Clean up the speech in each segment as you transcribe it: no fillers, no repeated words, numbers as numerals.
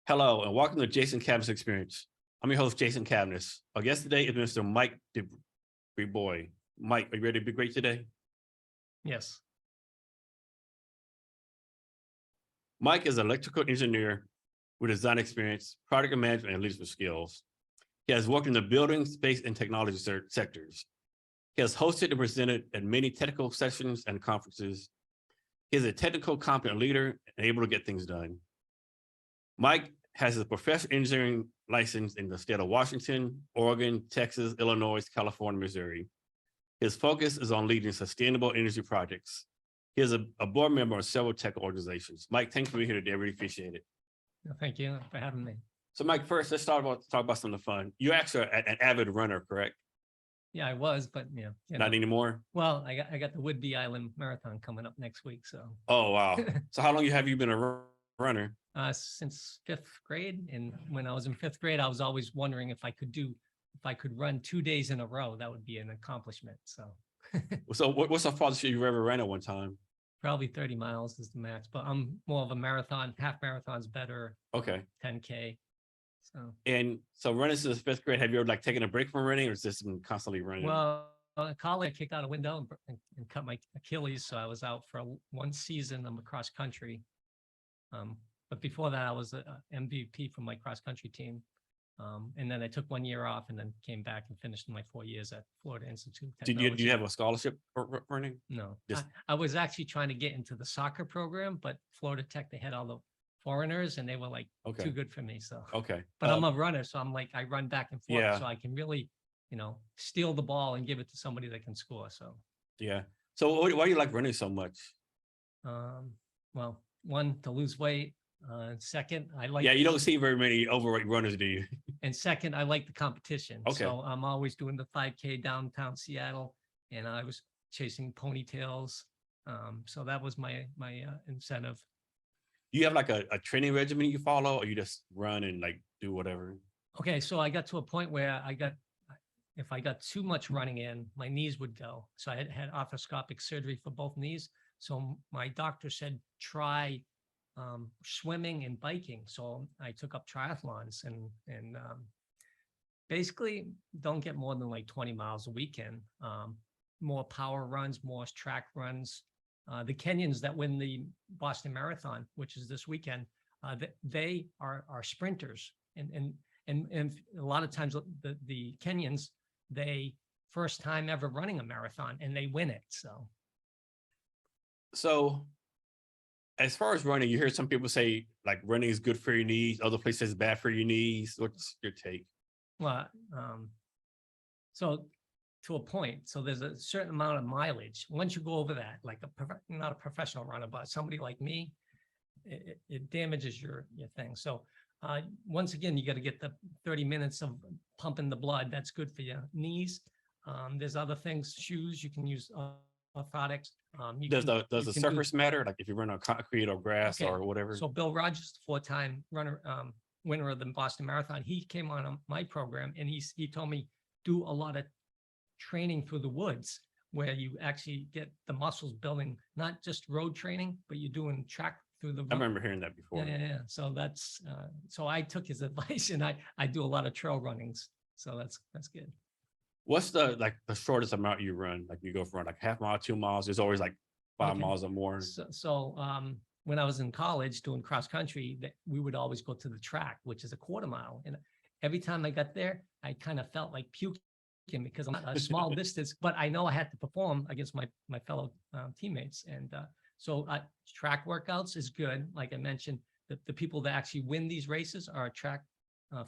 Hello, and welcome to Jason Cavness Experience. I'm your host, Jason Cavness. Our guest today is Mr. Mike Brisbois. Mike, are you ready to be great today? Yes. Mike is an electrical engineer with design experience, product management, and leadership skills. He has worked in the building, space, and technology sectors. He has hosted and presented at many technical sessions and conferences. He is a technical, competent leader and able to get things done. Mike has a professional engineering license in the state of Washington, Oregon, Texas, Illinois, California, Missouri. His focus is on leading sustainable energy projects. He is a board member of several tech organizations. Mike, thanks for being here today. I really appreciate it. Thank you for having me. So Mike, first, let's talk about something fun. You're actually an avid runner, correct? Yeah, I was, but Not anymore? Well, I got the Whidbey Island Marathon coming up next week. So. Oh, wow. So how long have you been a runner? Since 5th grade. And when I was in 5th grade, I was always wondering if I could run 2 days in a row, that would be an accomplishment. So. So what's the farthest you've ever ran at one time? Probably 30 miles is the max, but I'm more of a marathon. Half marathon's better. Okay. 10K. And so running since 5th grade, have you ever taken a break from running, or is this been constantly running? Well, in college, I kicked out a window and cut my Achilles. So I was out for one season of cross country. But before that, I was a MVP for my cross country team. And then I took 1 year off and then came back and finished my 4 years at Florida Institute of Technology. Do you have a scholarship for running? No, I was actually trying to get into the soccer program, but Florida Tech, they had all the foreigners and they were like too good for me. So, but I'm a runner. So I'm like, I run back and forth so I can really, steal the ball and give it to somebody that can score. So, yeah. So why do you like running so much? Well, one, to lose weight. Second, I like. Yeah, you don't see very many overweight runners, do you? And second, I like the competition. Okay. So I'm always doing the 5K downtown Seattle, and I was chasing ponytails. So that was my incentive. Do you have like a training regimen you follow, or you just run and do whatever? Okay, so I got to a point where if I got too much running in, my knees would go. So I had arthroscopic surgery for both knees. So my doctor said, try swimming and biking. So I took up triathlons and basically don't get more than 20 miles a weekend. More power runs, more track runs. The Kenyans that win the Boston Marathon, which is this weekend, they are sprinters. And a lot of times the Kenyans, they first time ever running a marathon and they win it. So as far as running, you hear some people say running is good for your knees. Other places it's bad for your knees. What's your take? Well, so to a point. So there's a certain amount of mileage. Once you go over that, not a professional runner, but somebody like me, it damages your thing. So once again, you got to get the 30 minutes of pumping the blood. That's good for your knees. There's other things, shoes, you can use orthotics. Does the surface matter? If you run on concrete or grass or whatever? So Bill Rogers, the 4-time runner, winner of the Boston Marathon, he came on my program and he told me do a lot of training through the woods where you actually get the muscles building, not just road training, but you're doing track through the. I remember hearing that before. Yeah. So that's so I took his advice and I do a lot of trail runnings. So that's good. What's the shortest amount you run? You go for half mile, 2 miles. There's always 5 miles or more. So when I was in college doing cross country, we would always go to the track, which is a 1/4 mile. And every time I got there, I kind of felt like puking because I'm a small distance, but I know I had to perform against my fellow teammates. And so track workouts is good. Like I mentioned, the people that actually win these races are track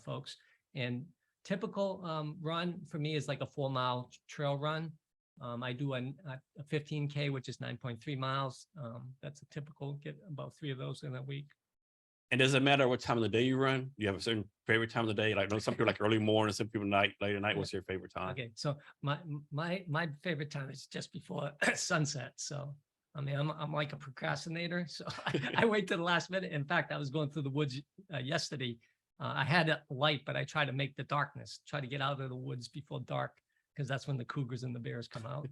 folks. And typical run for me is a 4-mile trail run. I do a 15K, which is 9.3 miles. That's a typical, get about 3 of those in a week. And does it matter what time of the day you run? Do you have a certain favorite time of the day? Some people early morning, some people late at night. What's your favorite time? Okay, so my favorite time is just before sunset. So I mean, I'm like a procrastinator, so I wait to the last minute. In fact, I was going through the woods yesterday. I had a light, but I try to make the darkness, try to get out of the woods before dark, because that's when the cougars and the bears come out.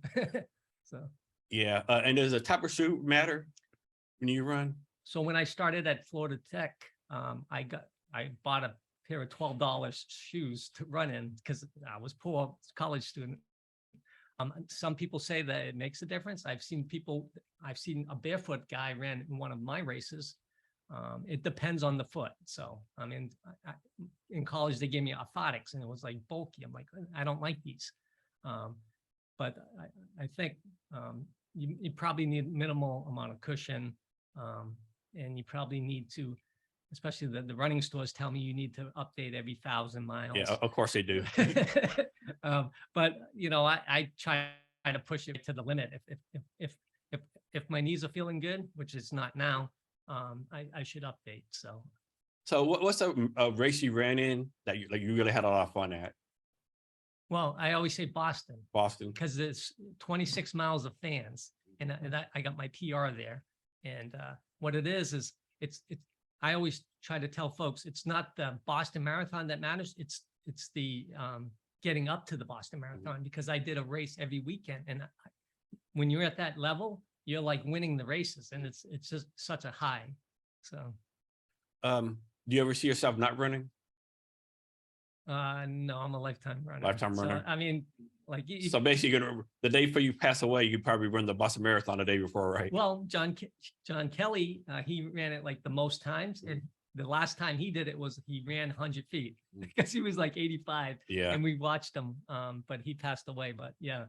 So yeah, and does the type of shoe matter when you run? So when I started at Florida Tech, I I bought a pair of $12 shoes to run in because I was poor college student. Some people say that it makes a difference. I've seen a barefoot guy ran in one of my races. It depends on the foot. So, I mean, in college, they gave me orthotics and it was like bulky. I'm like, I don't like these. But I think you probably need minimal amount of cushion. And you probably need to, especially the running stores tell me you need to update every 1,000 miles. Yeah, of course they do. But you know, I try to push it to the limit. If my knees are feeling good, which is not now, I should update. So what's a race you ran in that you really had a lot of fun at? Well, I always say Boston. Boston. Because it's 26 miles of fans, and I got my PR there. And what it is it's I always try to tell folks it's not the Boston Marathon that matters. It's the getting up to the Boston Marathon, because I did a race every weekend, and when you're at that level, you're like winning the races, and it's just such a high. So, do you ever see yourself not running? no, I'm a lifetime runner. Lifetime runner. So, I mean, like so basically, the day before you pass away, you probably run the Boston Marathon the day before, right? well, John Kelly, he ran it like the most times, and the last time he did it was he ran 100 feet because he was like 85. Yeah. And we watched him, but he passed away. But yeah,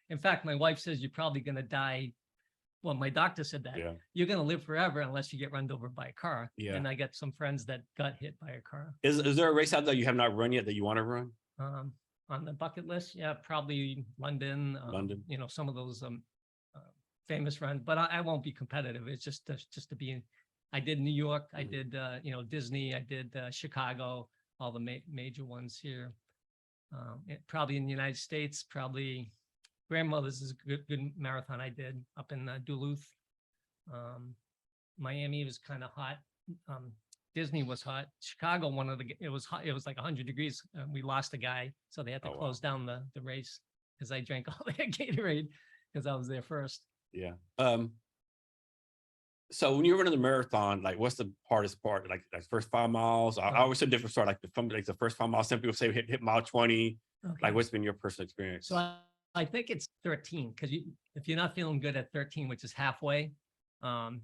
in fact, my wife says you're probably going to die. Well, my doctor said that you're going to live forever unless you get run over by a car. Yeah. And I got some friends that got hit by a car. Is there a race out there you have not run yet that you want to run? On the bucket list, yeah, probably London. London. You know, some of those famous runs, but I won't be competitive. It's just to be. I did New York. I did you know, Disney. I did Chicago. All the major ones here. Probably in the United States. Probably Grandmother's is a good marathon I did up in Duluth. Miami was kind of hot. Disney was hot. Chicago, it was hot. It was like 100 degrees. We lost a guy, so they had to close down the race because I drank all that Gatorade because I was there first. Yeah. So when you're running the marathon, like what's the hardest part? Like first 5 miles? I always say different story. Like the first 5 miles, some people say hit mile 20. Okay. Like what's been your personal experience? So I think it's 13, because if you're not feeling good at 13, which is halfway,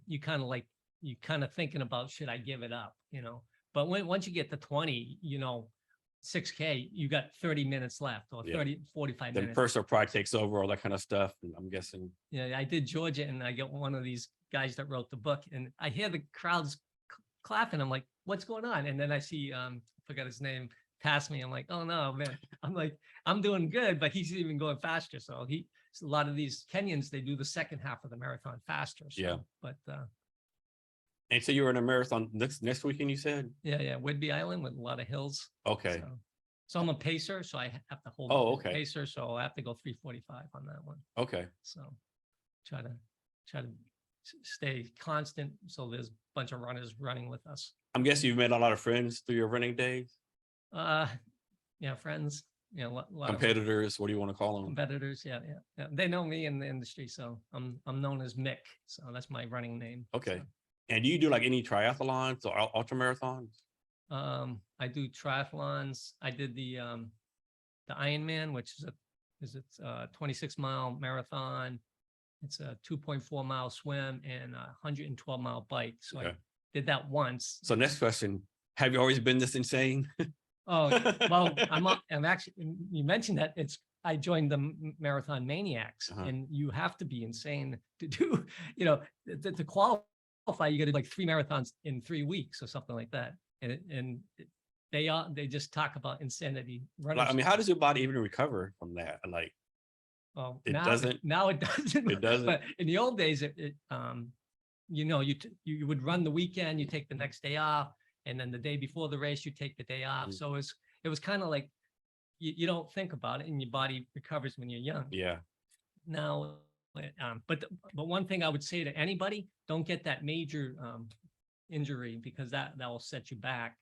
you kind of thinking about, should I give it up? You know, but once you get to 20, you know, 6K, you got 30 minutes left, or 45 minutes. Then personal pride takes over, all that kind of stuff. I'm guessing. Yeah, I did Georgia, and I get one of these guys that wrote the book, and I hear the crowds clapping. I'm like, what's going on? And then I see, I forgot his name, pass me. I'm like, oh no, man. I'm like, I'm doing good, but he's even going faster. So a lot of these Kenyans, they do the second half of the marathon faster. So, yeah. But and so you were in a marathon next weekend, you said? Yeah. Whidbey Island with a lot of hills. Okay. So I'm a pacer, so I have to hold okay. pacer. So I have to go 3:45 on that one. Okay. So try to stay constant. So there's a bunch of runners running with us. I'm guessing you've made a lot of friends through your running days. Yeah, friends. You know, a lot competitors. What do you want to call them? Competitors. Yeah. They know me in the industry, so I'm known as Mick. So that's my running name. Okay. So. And do you do like any triathlons or ultra marathons? I do triathlons. I did the Ironman, which is a 26-mile marathon. It's a 2.4 mile swim and a 112-mile bike. So I did that once. So next question: have you always been this insane? Oh, well, I'm actually. You mentioned that I joined the Marathon Maniacs, and you have to be insane to do. You know, to qualify, you got to do like 3 marathons in 3 weeks or something like that. And they just talk about insanity. I mean, how does your body even recover from that? Like, well, it doesn't. Now it doesn't. It doesn't. But in the old days, you know, you would run the weekend, you take the next day off, and then the day before the race, you take the day off. So it was kind of like you don't think about it, and your body recovers when you're young. Yeah. Now, but one thing I would say to anybody: don't get that major injury, because that will set you back.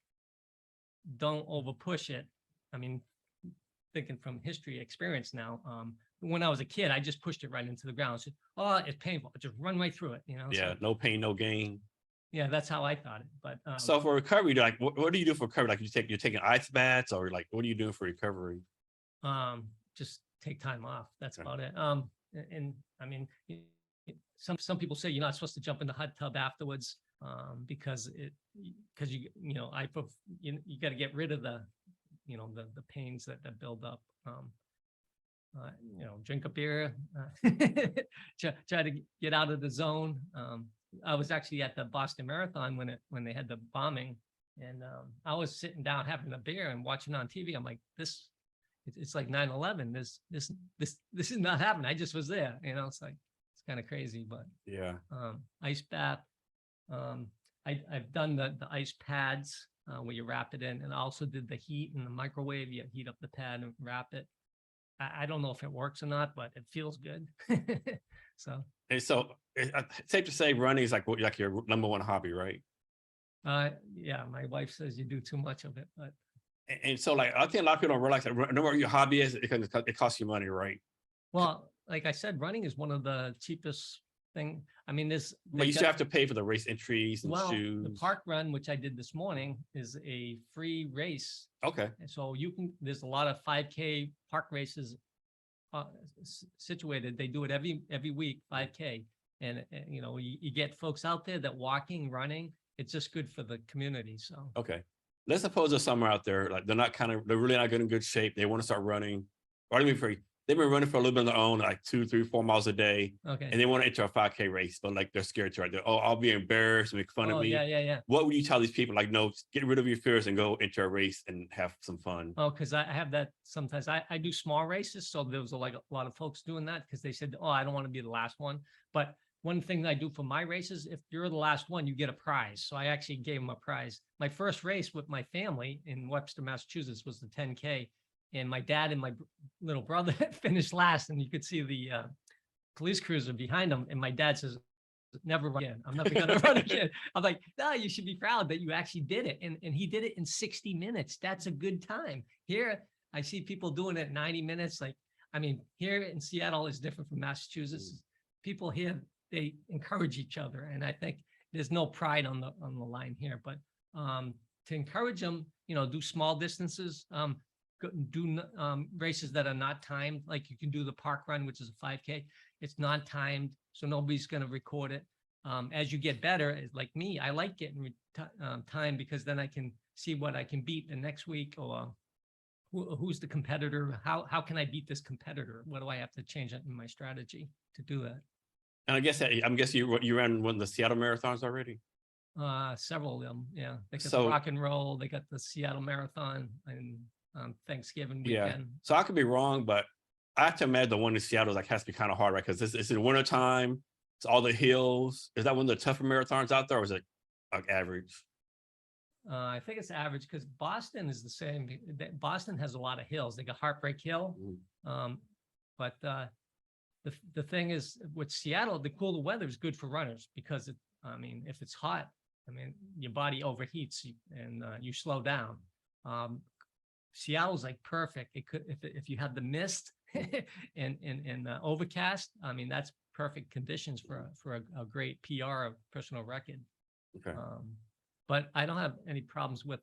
Don't over push it. I mean, thinking from history experience now, when I was a kid, I just pushed it right into the ground. I said, oh, it's painful. Just run right through it, you know? Yeah, so, no pain, no gain. yeah, that's how I thought it. But So for recovery, like what do you do for recovery? Like you're taking ice baths, or like what are you doing for recovery? just take time off. That's Okay. about it. And I mean, some people say you're not supposed to jump in the hot tub afterwards, because you know, you got to get rid of the, you know, the pains that build up. You know, drink a beer, try to get out of the zone. I was actually at the Boston Marathon when they had the bombing, and I was sitting down having a beer and watching on TV. I'm like, it's like 9/11. This is not happening. I just was there. You know, it's like, it's kind of crazy, but Yeah. ice bath. I've done the ice pads where you wrap it in, and I also did the heat in the microwave. You heat up the pad and wrap it. I don't know if it works or not, but it feels good. So, And so it's safe to say running is like your number one hobby, right? yeah, my wife says you do too much of it, but And so like I think a lot of people don't realize that no what your hobby is, it costs you money, right? well, like I said, running is one of the cheapest thing. I mean, But you still have to pay for the race entries and well, the shoes. park run, which I did this morning, is a free race. Okay. And so there's a lot of 5K park races situated. They do it every week, 5K. And you know, you get folks out there that walking, running, it's just good for the community. So, Okay. Let's suppose there's someone out there, like they're really not good in good shape. They want to start running. Or I mean, they've been running for a little bit on their own, like 2, 3, 4 miles a day. okay. And they want to enter a 5K race, but like they're scared to, right? Oh, I'll be embarrassed and make fun of me. Yeah. What would you tell these people? Like, no, get rid of your fears and go enter a race and have some fun. Oh, because I have that sometimes. I do small races, so there was like a lot of folks doing that because they said, "Oh, I don't want to be the last one." But one thing that I do for my races, if you're the last one, you get a prize. So I actually gave them a prize. My first race with my family in Webster, Massachusetts, was the 10K, and my dad and my little brother finished last, and you could see the police cruiser behind them. And my dad says, "Never run again. I'm never gonna run again." I'm like, "No, you should be proud that you actually did it." And he did it in 60 minutes. That's a good time. Here, I see people doing it 90 minutes. Like, I mean, here in Seattle is different from Massachusetts. People here, they encourage each other. And I think there's no pride on the line here, but to encourage them, you know, do small distances, do races that are not timed. Like you can do the park run, which is a 5K. It's not timed, so nobody's going to record it. As you get better, like me, I like getting time because then I can see what I can beat the next week, or who's the competitor. How can I beat this competitor? What do I have to change in my strategy to do that? And I'm guessing you ran one of the Seattle marathons already. Several of them, yeah. They got So- the rock and roll. They got the Seattle Marathon and Thanksgiving weekend. So I could be wrong, but I have to imagine the one in Seattle like has to be kind of hard, right? Because it's in wintertime. It's all the hills. Is that one of the tougher marathons out there, or is it like average? I think it's average because Boston is the same. Boston has a lot of hills. They got Heartbreak Hill. But the thing is with Seattle, the cooler weather is good for runners because I mean, if it's hot, I mean, your body overheats and you slow down. Seattle's like perfect. It could, if you had the mist and overcast, I mean, that's perfect conditions for a great PR, a personal record. Okay. But I don't have any problems with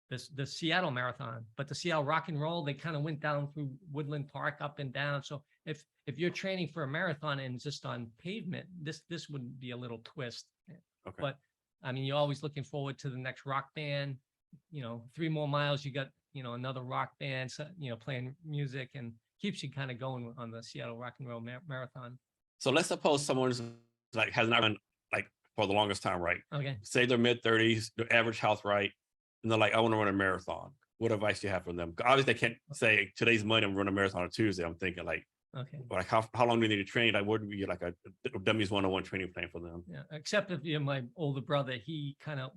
the Seattle Marathon, but the Seattle Rock and Roll, they kind of went down through Woodland Park up and down. So if you're training for a marathon and just on pavement, this would be a little twist. Okay. But I mean, you're always looking forward to the next rock band. You know, 3 more miles, you got, you know, another rock band, you know, playing music, and keeps you kind of going on the Seattle Rock and Roll Marathon. So let's suppose someone's like has not run like for the longest time, right? Okay. Say they're mid-30s, their average health, right? And they're like, I want to run a marathon. What advice do you have for them? Obviously, they can't say today's Monday, I'm running a marathon on Tuesday. I'm thinking like, Okay. like how long do they need to train? Like, what would be like a dummies 101 training plan for them? Yeah. Except if you're my older brother, he kind of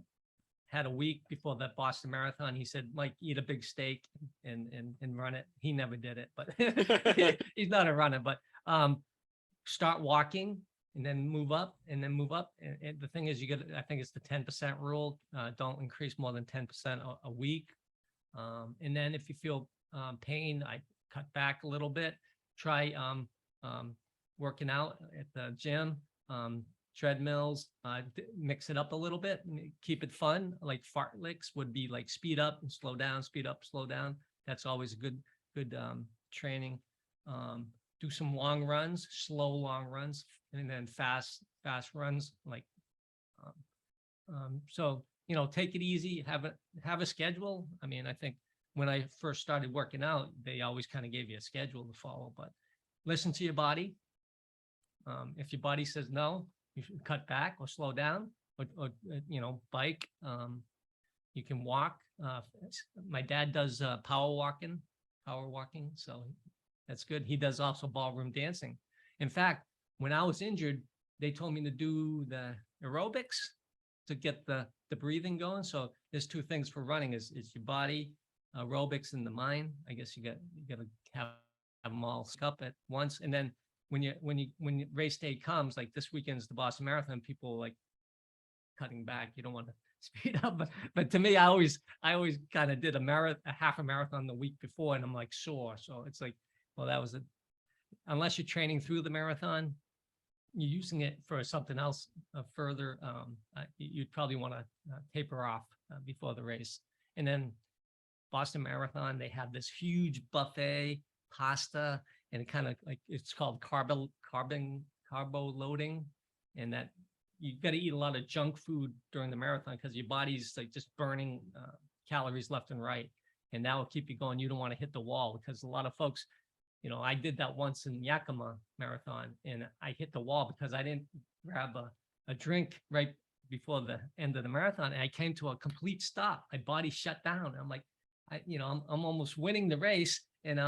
had a week before that Boston Marathon. He said, Mike, eat a big steak and run it. He never did it, but he's not a runner, but start walking and then move up and then move up. And the thing is, you get, I think it's the 10% rule. Don't increase more than 10% a week. And then if you feel pain, I cut back a little bit. Try working out at the gym. treadmills, mix it up a little bit and keep it fun. Like fartleks would be like speed up and slow down, speed up, slow down. That's always a good training. Do some long runs, slow long runs, and then fast runs. Like, so, take it easy, have a schedule. I mean, I think when I first started working out, they always kind of gave you a schedule to follow, but listen to your body. If your body says no, you should cut back or slow down, or bike. You can walk. My dad does power walking, so that's good. He does also ballroom dancing. In fact, when I was injured, they told me to do the aerobics to get the breathing going. So there's two things for running: is your body, aerobics, and the mind. I guess you got to have them all up at once. And then when race day comes, like this weekend's the Boston Marathon, people like cutting back. You don't want to speed up, but to me, I always kind of did a half a marathon the week before, and I'm like sore. So it's like, well, that was unless you're training through the marathon, you're using it for something else further. You'd probably want to taper off before the race. And then Boston Marathon, they have this huge buffet pasta, and it kind of like, it's called carbo loading, and that you got to eat a lot of junk food during the marathon because your body's like just burning calories left and right, and that will keep you going. You don't want to hit the wall, because a lot of folks, I did that once in Yakima Marathon, and I hit the wall because I didn't grab a drink right before the end of the marathon, and I came to a complete stop. My body shut down. I'm like, I'm almost winning the race, and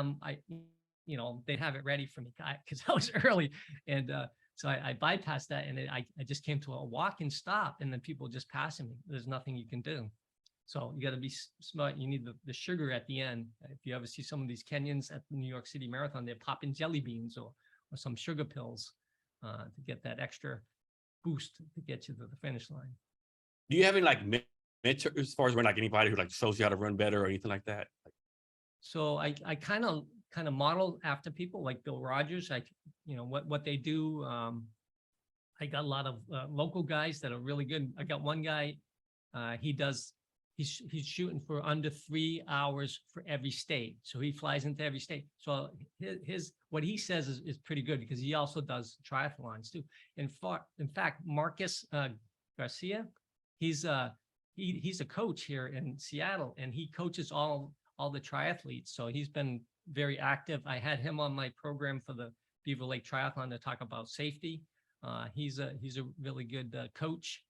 they have it ready for me because I was early, and so I bypassed that, and I just came to a walk and stop, and then people just passing me. There's nothing you can do. So you got to be smart. You need the sugar at the end. If you ever see some of these Kenyans at the New York City Marathon, they're popping jelly beans or some sugar pills to get that extra boost to get you to the finish line. Do you have any like mentors as far as when like anybody who like shows you how to run better or anything like that? So I kind of model after people like Bill Rogers. What they do. I got a lot of local guys that are really good. I got one guy. He's shooting for under 3 hours for every state. So he flies into every state. So what he says is pretty good, because he also does triathlons too. In fact, Marcus Garcia, he's a coach here in Seattle, and he coaches all the triathletes. So he's been very active. I had him on my program for the Beaver Lake Triathlon to talk about safety. He's a really good coach.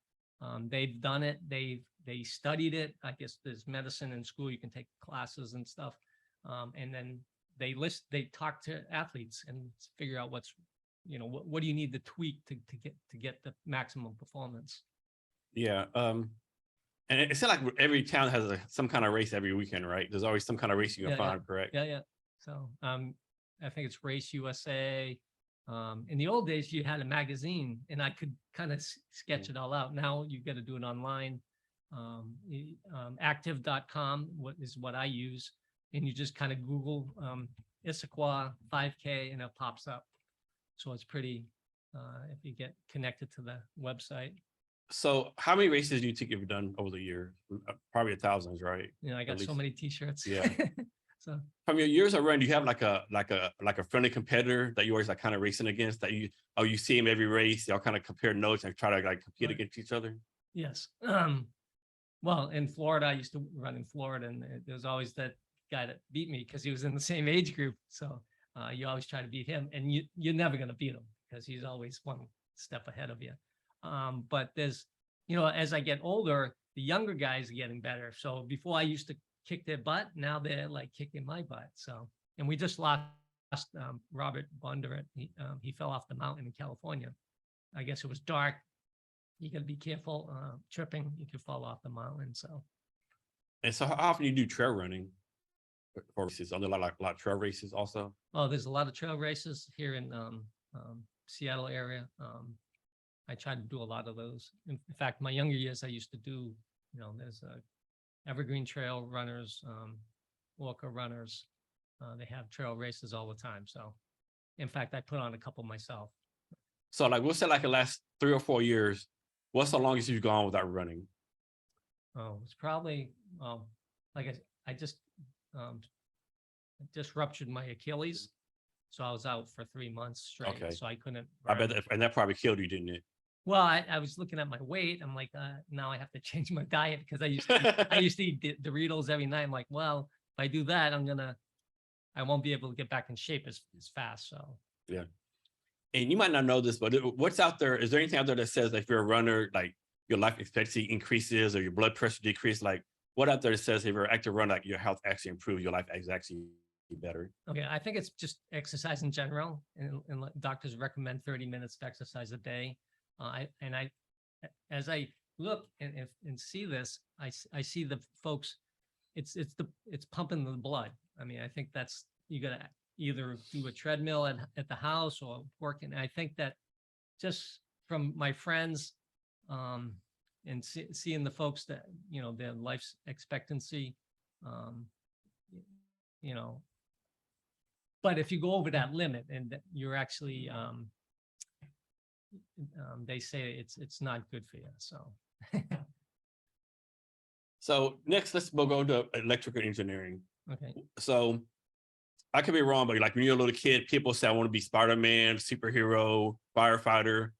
They've done it. They studied it. I guess there's medicine in school. You can take classes and stuff. And then they talk to athletes and figure out what do you need to tweak to get the maximum performance. Yeah. And it seems like every town has some kind of race every weekend, right? There's always some kind of race you can find, correct? Yeah. So I think it's Race USA. In the old days, you had a magazine, and I could kind of sketch it all out. Now you got to do it online. Active.com is what I use, and you just kind of Google Issaquah 5K, and it pops up. So it's pretty, if you get connected to the website. So how many races do you think you've done over the years? Probably thousands, right? I got so many t-shirts. Yeah. So from your years of running, do you have like a friendly competitor that you always like kind of racing against, that you see him every race, y'all kind of compare notes and try to like compete against each other? Yes. Well, in Florida, I used to run in Florida, and there was always that guy that beat me because he was in the same age group. So you always try to beat him, and you're never going to beat him because he's always one step ahead of you. But there's, as I get older, the younger guys are getting better. So before I used to kick their butt, now they're like kicking my butt. So, and we just lost Robert Bondurant. He fell off the mountain in California. I guess it was dark. You got to be careful tripping. You could fall off the mountain. And so how often do you do trail running for races? Are there a lot of trail races also? Oh, there's a lot of trail races here in Seattle area. I try to do a lot of those. In fact, my younger years, I used to do, there's Evergreen Trail runners, Orca runners. They have trail races all the time. So in fact, I put on a couple myself. So like, we'll say like the last 3 or 4 years, what's the longest you've gone without running? Oh, it's probably, like um, just ruptured my Achilles. So I was out for 3 months straight. Okay. So I couldn't. I bet, run. and that probably killed you, didn't it? Well, I was looking at my weight. I'm like, now I have to change my diet because I used to eat Doritos every night. I'm like, well, if I do that, I won't be able to get back in shape as fast. So Yeah. And you might not know this, but what's out there? Is there anything out there that says like if you're a runner, like your life expectancy increases or your blood pressure decreases? Like what out there that says if you're an active runner, like your health actually improves, your life is actually better? okay, I think it's just exercise in general, and doctors recommend 30 minutes of exercise a day. As I look and see this, I see the folks. It's pumping the blood. I mean, I think that's, you got to either do a treadmill at the house or working. I think that just from my friends, and seeing the folks that, their life expectancy, um, you know, but if you go over that limit and you're actually, they say it's not good for you. So, So next, we'll go to electrical engineering. okay. So I could be wrong, but like when you're a little kid, people say I want to be Spider-Man, superhero, firefighter.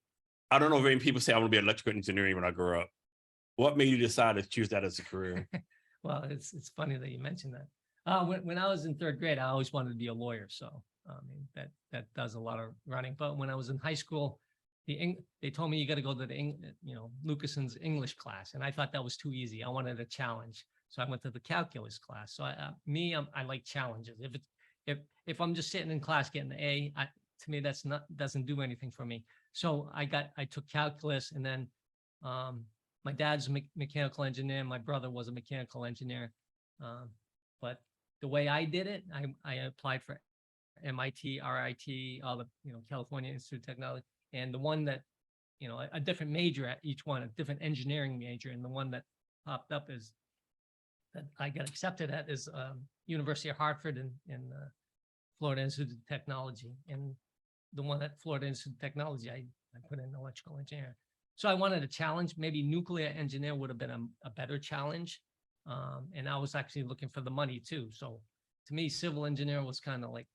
I don't know if any people say I want to be electrical engineering when I grow up. What made you decide to choose that as a career? Well, it's funny that you mentioned that. When I was in third grade, I always wanted to be a lawyer. So, I mean, that does a lot of running. But when I was in high school, they told me you got to go to the Lucason's English class, and I thought that was too easy. I wanted a challenge, so I went to the calculus class. So I like challenges. If I'm just sitting in class getting an A, to me doesn't do anything for me. So I took calculus, and then my dad's a mechanical engineer. My brother was a mechanical engineer, but the way I did it, I applied for MIT, RIT, all the California Institute of Technology, and the one that a different major at each one, a different engineering major, and the one that popped up is that I got accepted at is University of Hartford in Florida Institute of Technology, and the one at Florida Institute of Technology, I put in electrical engineer. So I wanted a challenge. Maybe nuclear engineer would have been a better challenge. And I was actually looking for the money too. So to me, civil engineer was kind of like,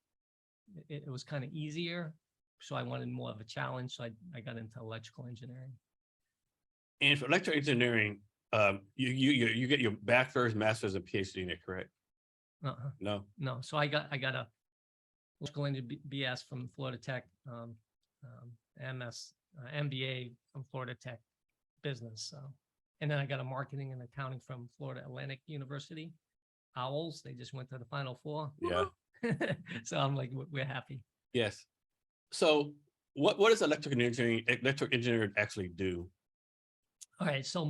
it was kind of easier. So I wanted more of a challenge. So I got into electrical engineering. And for electrical engineering, you get your bachelor's, master's, and PhD in it, correct? No. So I got a electrical engineering BS from Florida Tech, MS, MBA from Florida Tech business. So, and then I got a marketing and accounting from Florida Atlantic University. Owls, they just went to the Final Four. Yeah. So I'm like, we're happy. Yes. So what does electrical engineering actually do? All right. So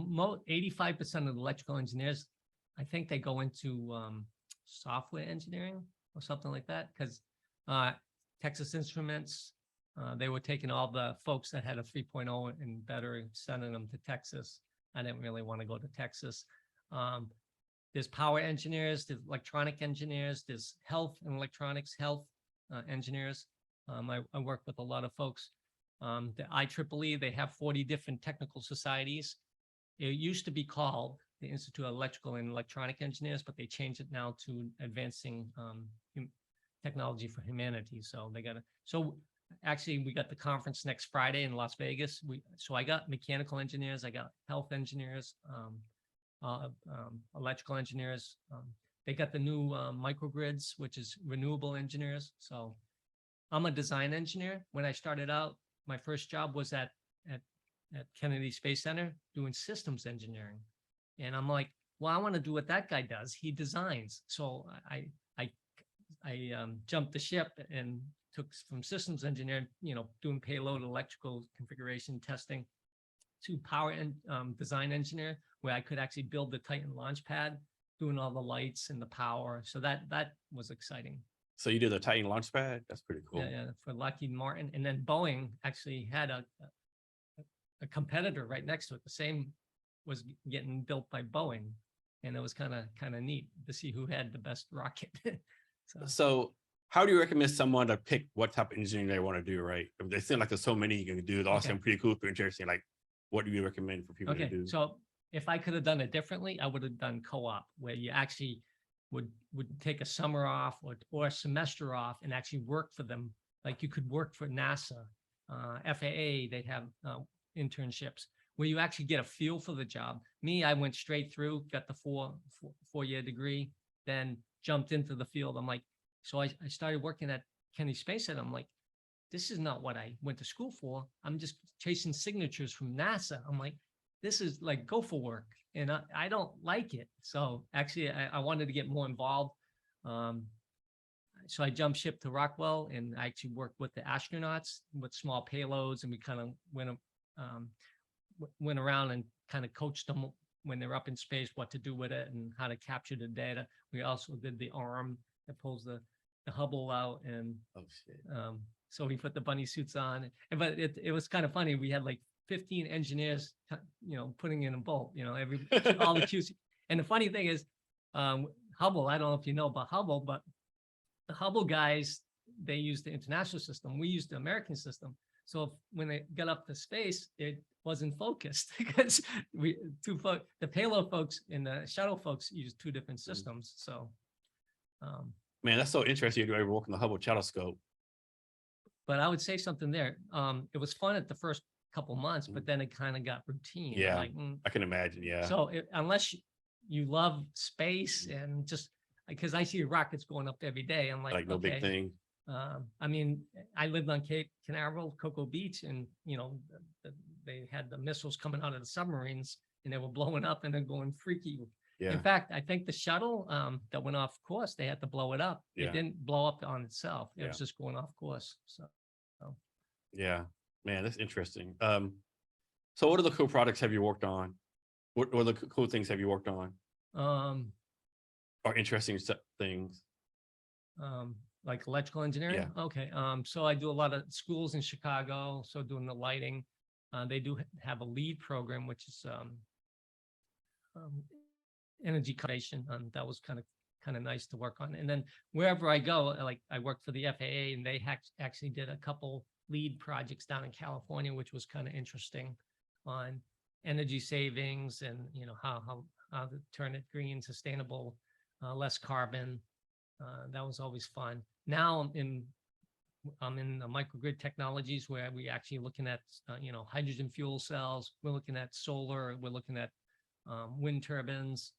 85% of the electrical engineers, I think they go into software engineering or something like that. Because Texas Instruments, they were taking all the folks that had a 3.0 and better and sending them to Texas. I didn't really want to go to Texas. There's power engineers, there's electronic engineers, there's health and electronics, health engineers. I work with a lot of folks. The IEEE, they have 40 different technical societies. It used to be called the Institute of Electrical and Electronic Engineers, but they changed it now to Advancing Technology for Humanity. So actually, we got the conference next Friday in Las Vegas. So I got mechanical engineers, I got health engineers, electrical engineers. They got the new microgrids, which is renewable engineers. So I'm a design engineer. When I started out, my first job was at Kennedy Space Center doing systems engineering. And I'm like, well, I want to do what that guy does. He designs. So I jumped the ship and took from systems engineer, doing payload electrical configuration testing, to power and design engineer, where I could actually build the Titan launch pad, doing all the lights and the power. So that was exciting. So you did the Titan launch pad? That's pretty cool. Yeah, for Lockheed Martin. And then Boeing actually had a competitor right next to it. The same was getting built by Boeing. And it was kind of neat to see who had the best rocket. So how do you recommend someone to pick what type of engineering they want to do, right? They seem like there's so many you can do. It all Okay. sound pretty cool, pretty interesting. Like, what do you recommend for people to Okay, do? so if I could have done it differently, I would have done co-op, where you actually would take a summer off or a semester off and actually work for them. Like you could work for NASA, FAA, they have internships where you actually get a feel for the job. Me, I went straight through, got the four-year degree, then jumped into the field. I'm like, so I started working at Kennedy Space Center. I'm like, this is not what I went to school for. I'm just chasing signatures from NASA. I'm like, this is like gopher work, and I don't like it. So actually, I wanted to get more involved. So I jumped ship to Rockwell, and I actually worked with the astronauts with small payloads, and we kind of went around and kind of coached them when they're up in space, what to do with it and how to capture the data. We also did the arm that pulls the Hubble out, and Oh shit. so we put the bunny suits on. But it was kind of funny. We had like 15 engineers, putting in a bolt, all the QC. And the funny thing is, Hubble, I don't know if you know about Hubble, but the Hubble guys, they use the international system. We use the American system. So when they got up to space, it wasn't focused because the payload folks and the shuttle folks use two different systems. So, man, that's so interesting. You ever work on the Hubble telescope? But I would say something there. It was fun at the first couple months, but then it kind of got routine. Yeah, like, I can imagine. Yeah. So unless you love space and just because I see rockets going up every day, I'm like no big thing. I mean, I lived on Cape Canaveral, Cocoa Beach, and they had the missiles coming out of the submarines, and they were blowing up and they're going freaky. Yeah. In fact, I think the shuttle that went off course, they had to blow it up. Yeah. It didn't blow up on itself. It Yeah. was just going off course. So. Yeah, man, that's interesting. So what other cool products have you worked on? What other cool things have you worked on? Or interesting things? Like electrical engineering? Yeah. Okay. So I do a lot of schools in Chicago. So doing the lighting. They do have a LEED program, which is energy conservation. That was kind of nice to work on. And then wherever I go, like I worked for the FAA, and they actually did a couple LEED projects down in California, which was kind of interesting on energy savings and how to turn it green, sustainable, less carbon. That was always fun. Now I'm in the Microgrid Technologies, where we actually looking at hydrogen fuel cells. We're looking at solar. We're looking at wind turbines,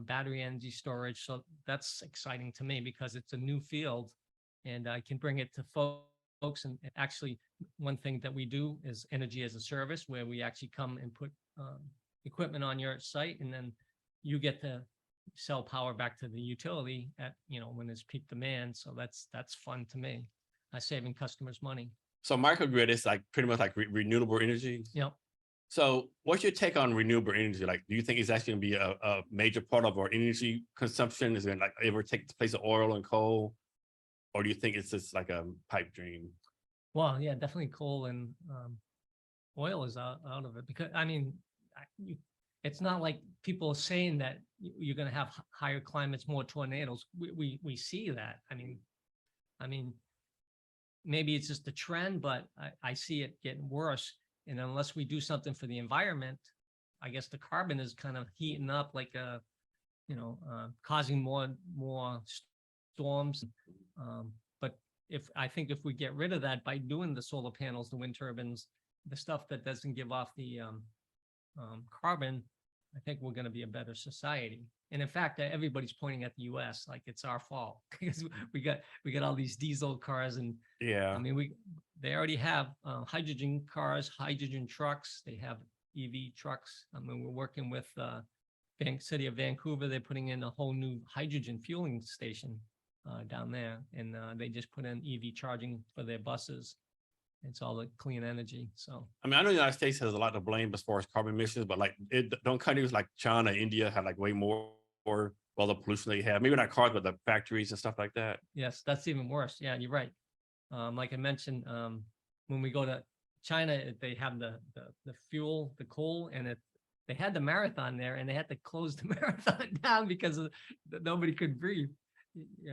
battery energy storage. So that's exciting to me because it's a new field, and I can bring it to folks. And actually, one thing that we do is energy as a service, where we actually come and put equipment on your site, and then you get to sell power back to the utility at when there's peak demand. So that's fun to me. Saving customers money. So microgrid is like pretty much like renewable energy. Yep. So what's your take on renewable energy? Like, do you think it's actually going to be a major part of our energy consumption? Is it like ever take the place of oil and coal? Or do you think it's just like a pipe dream? Well, yeah, definitely coal and oil is out of it, because I mean, it's not like people are saying that you're going to have higher climates, more tornadoes. We see that. I mean, maybe it's just a trend, but I see it getting worse. And unless we do something for the environment, I guess the carbon is kind of heating up, like causing more storms. But I think if we get rid of that by doing the solar panels, the wind turbines, the stuff that doesn't give off the carbon, I think we're going to be a better society. And in fact, everybody's pointing at the U.S. like it's our fault because we got all these diesel cars, and yeah, I mean they already have hydrogen cars, hydrogen trucks. They have EV trucks. I mean, we're working with City of Vancouver. They're putting in a whole new hydrogen fueling station down there, and they just put in EV charging for their buses. It's all the clean energy. So I mean, I know the United States has a lot to blame as far as carbon emissions, but like don't countries like China, India have like way more all the pollution they have? Maybe not cars, but the factories and stuff like that. Yes, that's even worse. Yeah, you're right. Like I mentioned, when we go to China, they have the fuel, the coal, and they had the marathon there, and they had to close the marathon down because nobody could breathe.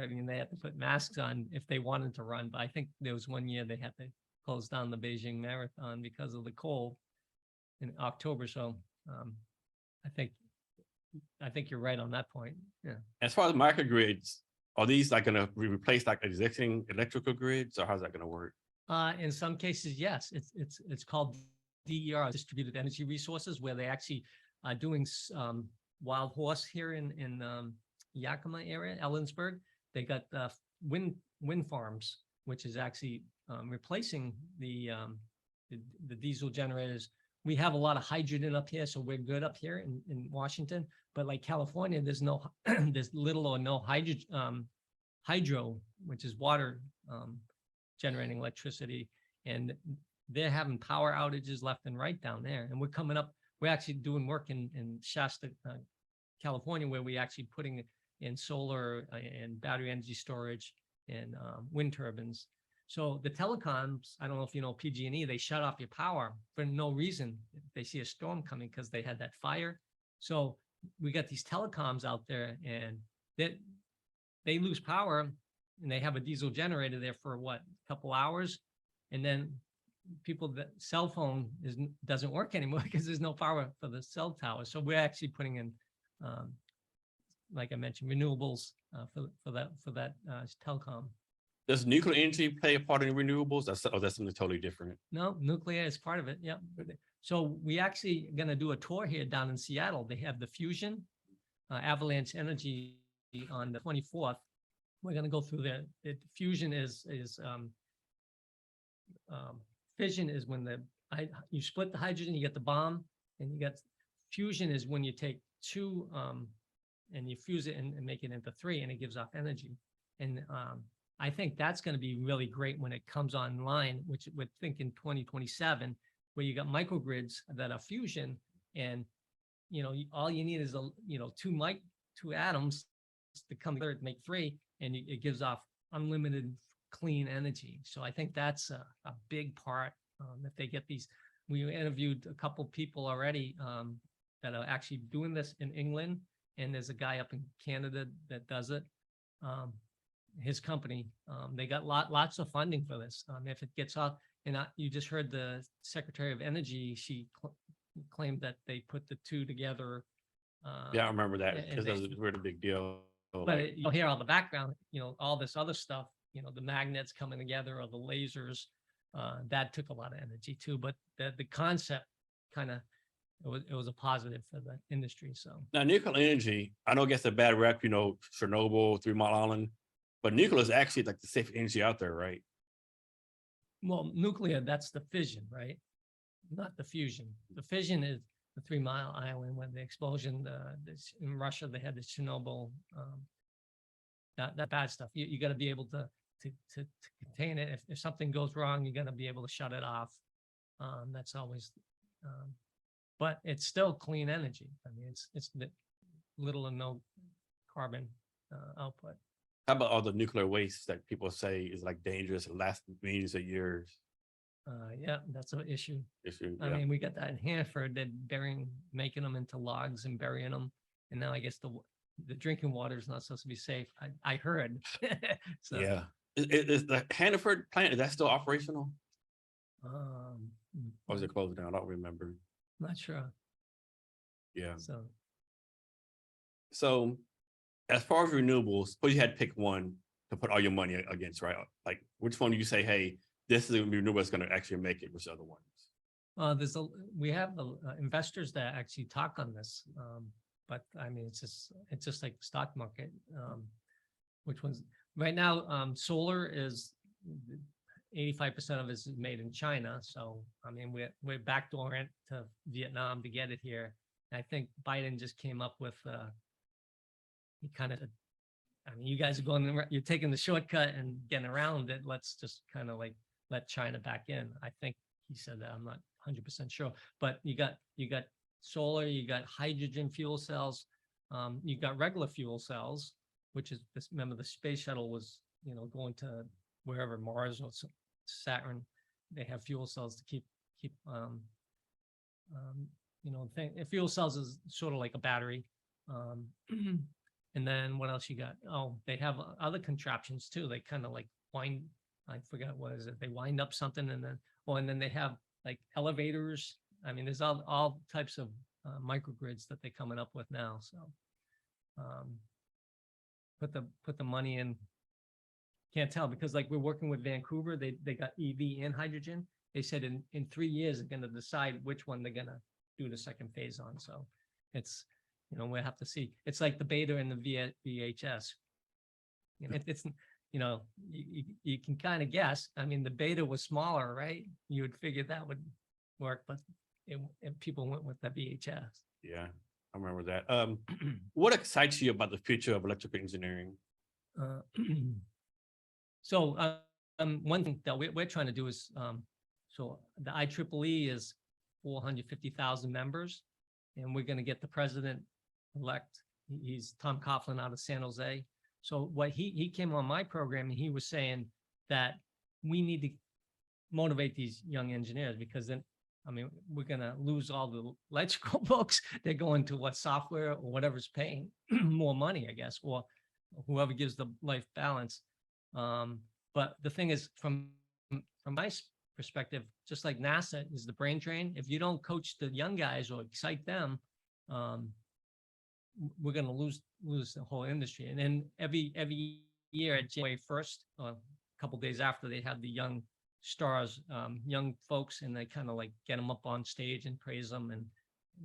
I mean, they had to put masks on if they wanted to run, but I think there was one year they had to close down the Beijing Marathon because of the cold in October. So I think you're right on that point. Yeah. As far as microgrids, are these like gonna replace like existing electrical grids, or how's that gonna work? In some cases, yes, it's called DER, distributed energy resources, where they actually are doing wild horse here in Yakima area, Ellensburg. They got wind farms, which is actually replacing the diesel generators. We have a lot of hydrogen up here, so we're good up here in Washington. But like California, there's no there's little or no hydro, which is water generating electricity, and they're having power outages left and right down there. And we're actually doing work in Shasta, California, where we actually putting in solar and battery energy storage and wind turbines. So the telecoms, I don't know if you know PG&E, they shut off your power for no reason. They see a storm coming because they had that fire. So we got these telecoms out there, and they lose power, and they have a diesel generator there for what, a couple hours, and then that cell phone doesn't work anymore because there's no power for the cell tower. So we're actually putting in, like I mentioned, renewables for that telecom. Does nuclear energy play a part in renewables? That's something totally different. No, nuclear is part of it. Yeah. So we actually going to do a tour here down in Seattle. They have the fusion, Avalanche Energy on the 24th. We're going to go through there. Fusion is fission is when you split the hydrogen, you get the bomb, and you get fusion is when you take two and you fuse it and make it into three, and it gives off energy. And I think that's going to be really great when it comes online, which we're thinking 2027, where you got microgrids that are fusion, and all you need is two atoms to come together to make three, and it gives off unlimited clean energy. So I think that's a big part. If they get these, we interviewed a couple people already that are actually doing this in England, and there's a guy up in Canada that does it. His company, they got lots of funding for this. If it gets off, and you just heard the Secretary of Energy, she claimed that they put the two together. Yeah, I remember that because that was a really big deal. But you'll hear all the background, all this other stuff, the magnets coming together or the lasers, that took a lot of energy too. But the concept kind of, it was a positive for the industry. So now nuclear energy, I know it gets a bad rep, Chernobyl, 3 Mile Island, but nuclear is actually like the safe energy out there, right? Well, nuclear, that's the fission, right? Not the fusion. The fission is the 3 Mile Island when the explosion, in Russia, they had the Chernobyl, that bad stuff. You got to be able to contain it. If something goes wrong, you got to be able to shut it off. That's always, but it's still clean energy. I mean, it's little or no carbon output. How about all the nuclear waste that people say is like dangerous and lasts millions of years? Yeah, that's an issue. Yeah. I mean, we got that in Hanford, they're making them into logs and burying them. And now I guess the drinking water is not supposed to be safe. I heard. So, yeah. Is the Hanford plant, is that still operational? Or is it closed down? I don't remember. Not sure. Yeah. So as far as renewables, suppose you had to pick one to put all your money against, right? Like which one do you say, hey, this is a renewable that's going to actually make it versus other ones? We have investors that actually talk on this, but I mean, it's just like the stock market. Which ones right now? Solar is 85% of it is made in China. So I mean, we're backdooring it to Vietnam to get it here. And I think Biden just came up with you guys are you're taking the shortcut and getting around it. Let's just kind of like let China back in. I think he said that. I'm not 100% sure, but you got solar, you got hydrogen fuel cells, you got regular fuel cells, which is remember the space shuttle was, going to wherever, Mars or Saturn. They have fuel cells to keep fuel cells is sort of like a battery. And then what else you got? Oh, they have other contraptions too. They kind of like wind, I forgot what is it? They wind up something and then, well, and then they have like elevators. I mean, there's all types of microgrids that they're coming up with now. So um, put the money in. Can't tell because like we're working with Vancouver, they got EV and hydrogen. They said in 3 years they're going to decide which one they're going to do the second phase on. So it's, we'll have to see. It's like the beta and the VHS. It's, you can kind of guess. I mean, the beta was smaller, right? You would figure that would work, but people went with the VHS. Yeah, I remember that. What excites you about the future of electrical engineering? So one thing that we're trying to do is, so the IEEE is 450,000 members, and we're going to get the president-elect. He's Tom Coughlin out of San Jose. So what he came on my program and he was saying that we need to motivate these young engineers because then, I mean, we're going to lose all the electrical books. They're going to what software or whatever's paying more money, I guess, or whoever gives the life balance. But the thing is, from my perspective, just like NASA is the brain drain, if you don't coach the young guys or excite them, we're going to lose the whole industry. And then every year at January 1st, a couple of days after, they have the young stars, young folks, and they kind of like get them up on stage and praise them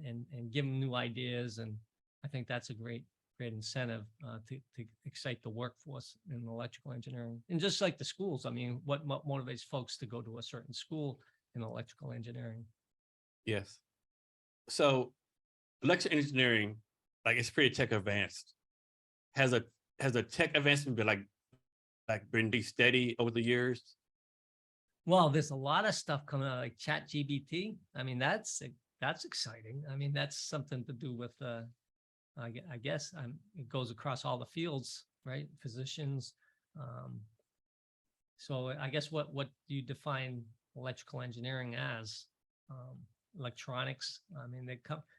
and give them new ideas. And I think that's a great incentive to excite the workforce in electrical engineering. And just like the schools, I mean, what motivates folks to go to a certain school in electrical engineering? Yes. So electrical engineering, like it's pretty tech advanced. Has a tech advancement been been steady over the years? Well, there's a lot of stuff coming out like ChatGPT. I mean, that's exciting. I mean, that's something to do with I guess it goes across all the fields, right? Physicians. So I guess what do you define electrical engineering as? Electronics. I mean,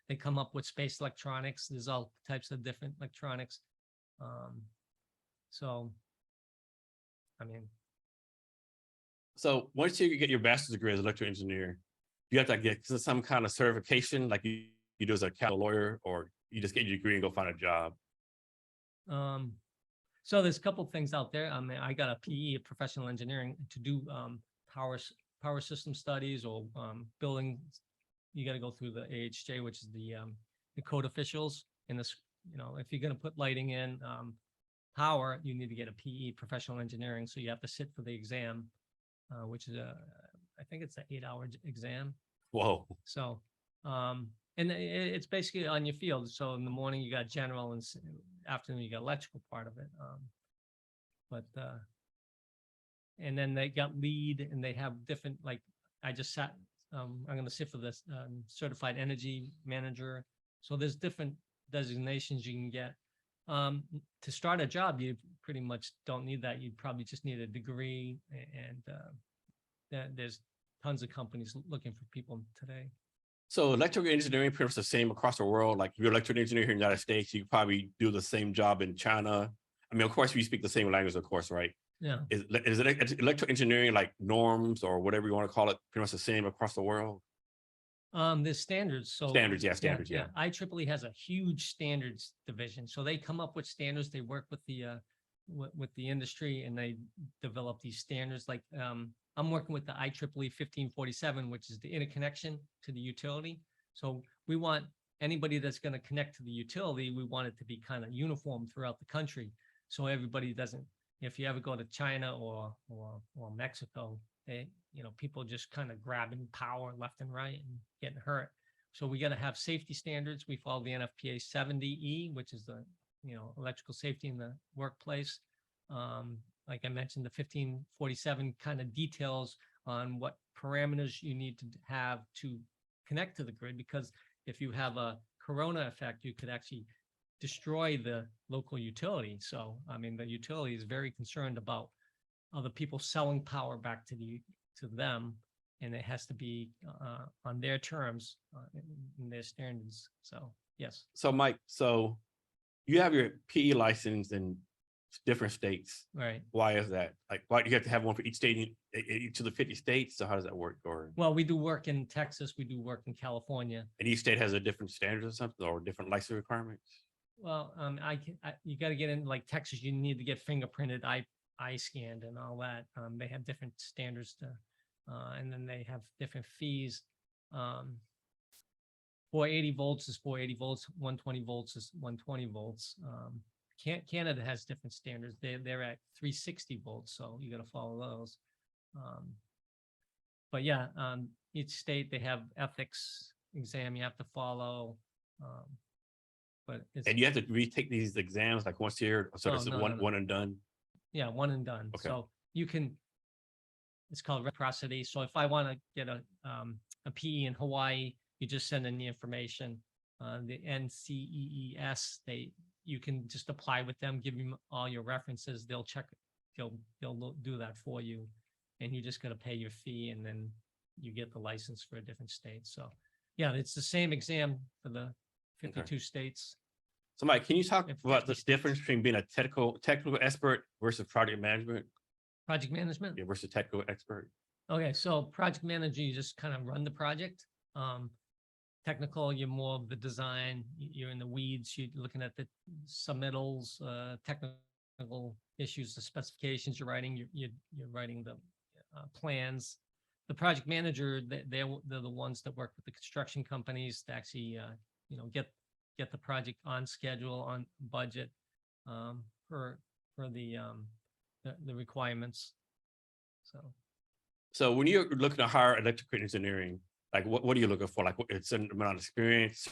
they come up with space electronics. There's all types of different electronics. So, I mean. So once you get your bachelor's degree as an electrical engineer, you have to get some kind of certification, like you do as a lawyer, or you just get your degree and go find a job? So there's a couple of things out there. I mean, I got a PE, professional engineering, to do power system studies or building. You got to go through the AHJ, which is the code officials. In this, if you're going to put lighting in power, you need to get a PE, professional engineering. So you have to sit for the exam, which is I think it's an 8-hour exam. Whoa. So, and it's basically on your field. So in the morning you got general, and afternoon you got electrical part of it. And then they got lead, and they have different, like I just sat. I'm going to sit for this certified energy manager. So there's different designations you can get. To start a job, you pretty much don't need that. You probably just need a degree, and there's tons of companies looking for people today. So electrical engineering pretty much the same across the world. Like if you're an electrical engineer here in the United States, you could probably do the same job in China. I mean, of course, we speak the same language, of course, right? Yeah. Is it electrical engineering, like norms or whatever you want to call it, pretty much the same across the world? There's standards. So standards, yeah. IEEE has a huge standards division. So they come up with standards. They work with the industry, and they develop these standards. Like I'm working with the IEEE 1547, which is the interconnection to the utility. So we want anybody that's going to connect to the utility, we want it to be kind of uniform throughout the country. So everybody doesn't, if you ever go to China or Mexico, people just kind of grabbing power left and right and getting hurt. So we got to have safety standards. We follow the NFPA 70E, which is the, electrical safety in the workplace. Like I mentioned, the 1547 kind of details on what parameters you need to have to connect to the grid, because if you have a corona effect, you could actually destroy the local utility. So, I mean, the utility is very concerned about other people selling power back to them, and it has to be on their terms, in their standards. So, yes. So, Mike, you have your PE license in different states. Right. Why is that? Like, why do you have to have one for each state, each of the 50 states? So how does that work? Or Well, we do work in Texas, we do work in California. and each state has a different standard or something, or different license requirements? Well, you got to get in, like Texas, you need to get fingerprinted, eye scanned and all that. They have different standards to, and then they have different fees. 480 volts is 480 volts, 120 volts is 120 volts. Canada has different standards. They're at 360 volts, so you got to follow those. But yeah, each state, they have ethics exam you have to follow. But it's, And you have to retake these exams like once a year, so Oh, it's no, one no. one and done. yeah, one and done. Okay. So you can, it's called reciprocity. So if I want to get a PE in Hawaii, you just send in the information. The NCEES, you can just apply with them, give them all your references. They'll check, they'll do that for you. And you just got to pay your fee, and then you get the license for a different state. So yeah, it's the same exam for the 52 states. So Mike, can you talk If about the 50 difference between being a technical expert versus project management? Project management? Yeah, versus technical expert. Okay, so project manager, you just kind of run the project. Technical, you're more of the design, you're in the weeds, you're looking at the submittals, technical issues, the specifications you're writing, you're writing the plans. The project manager, they're the ones that work with the construction companies to actually, get the project on schedule, on budget, for the requirements. So when you're looking to hire electrical engineering, like what are you looking for? Like a certain amount of experience,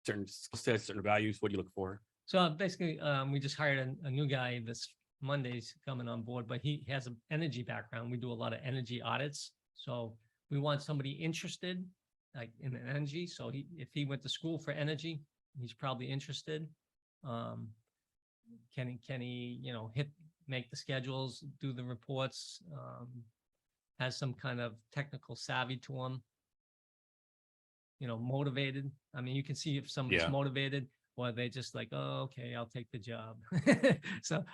certain skill sets, certain values. What do you look for? So basically, we just hired a new guy this Monday's coming on board, but he has an energy background. We do a lot of energy audits. So we want somebody interested, like in energy. So if he went to school for energy, he's probably interested. Can he, make the schedules, do the reports, has some kind of technical savvy to him, motivated. I mean, you can see if somebody's motivated, or they just like, oh, okay, I'll take the job. So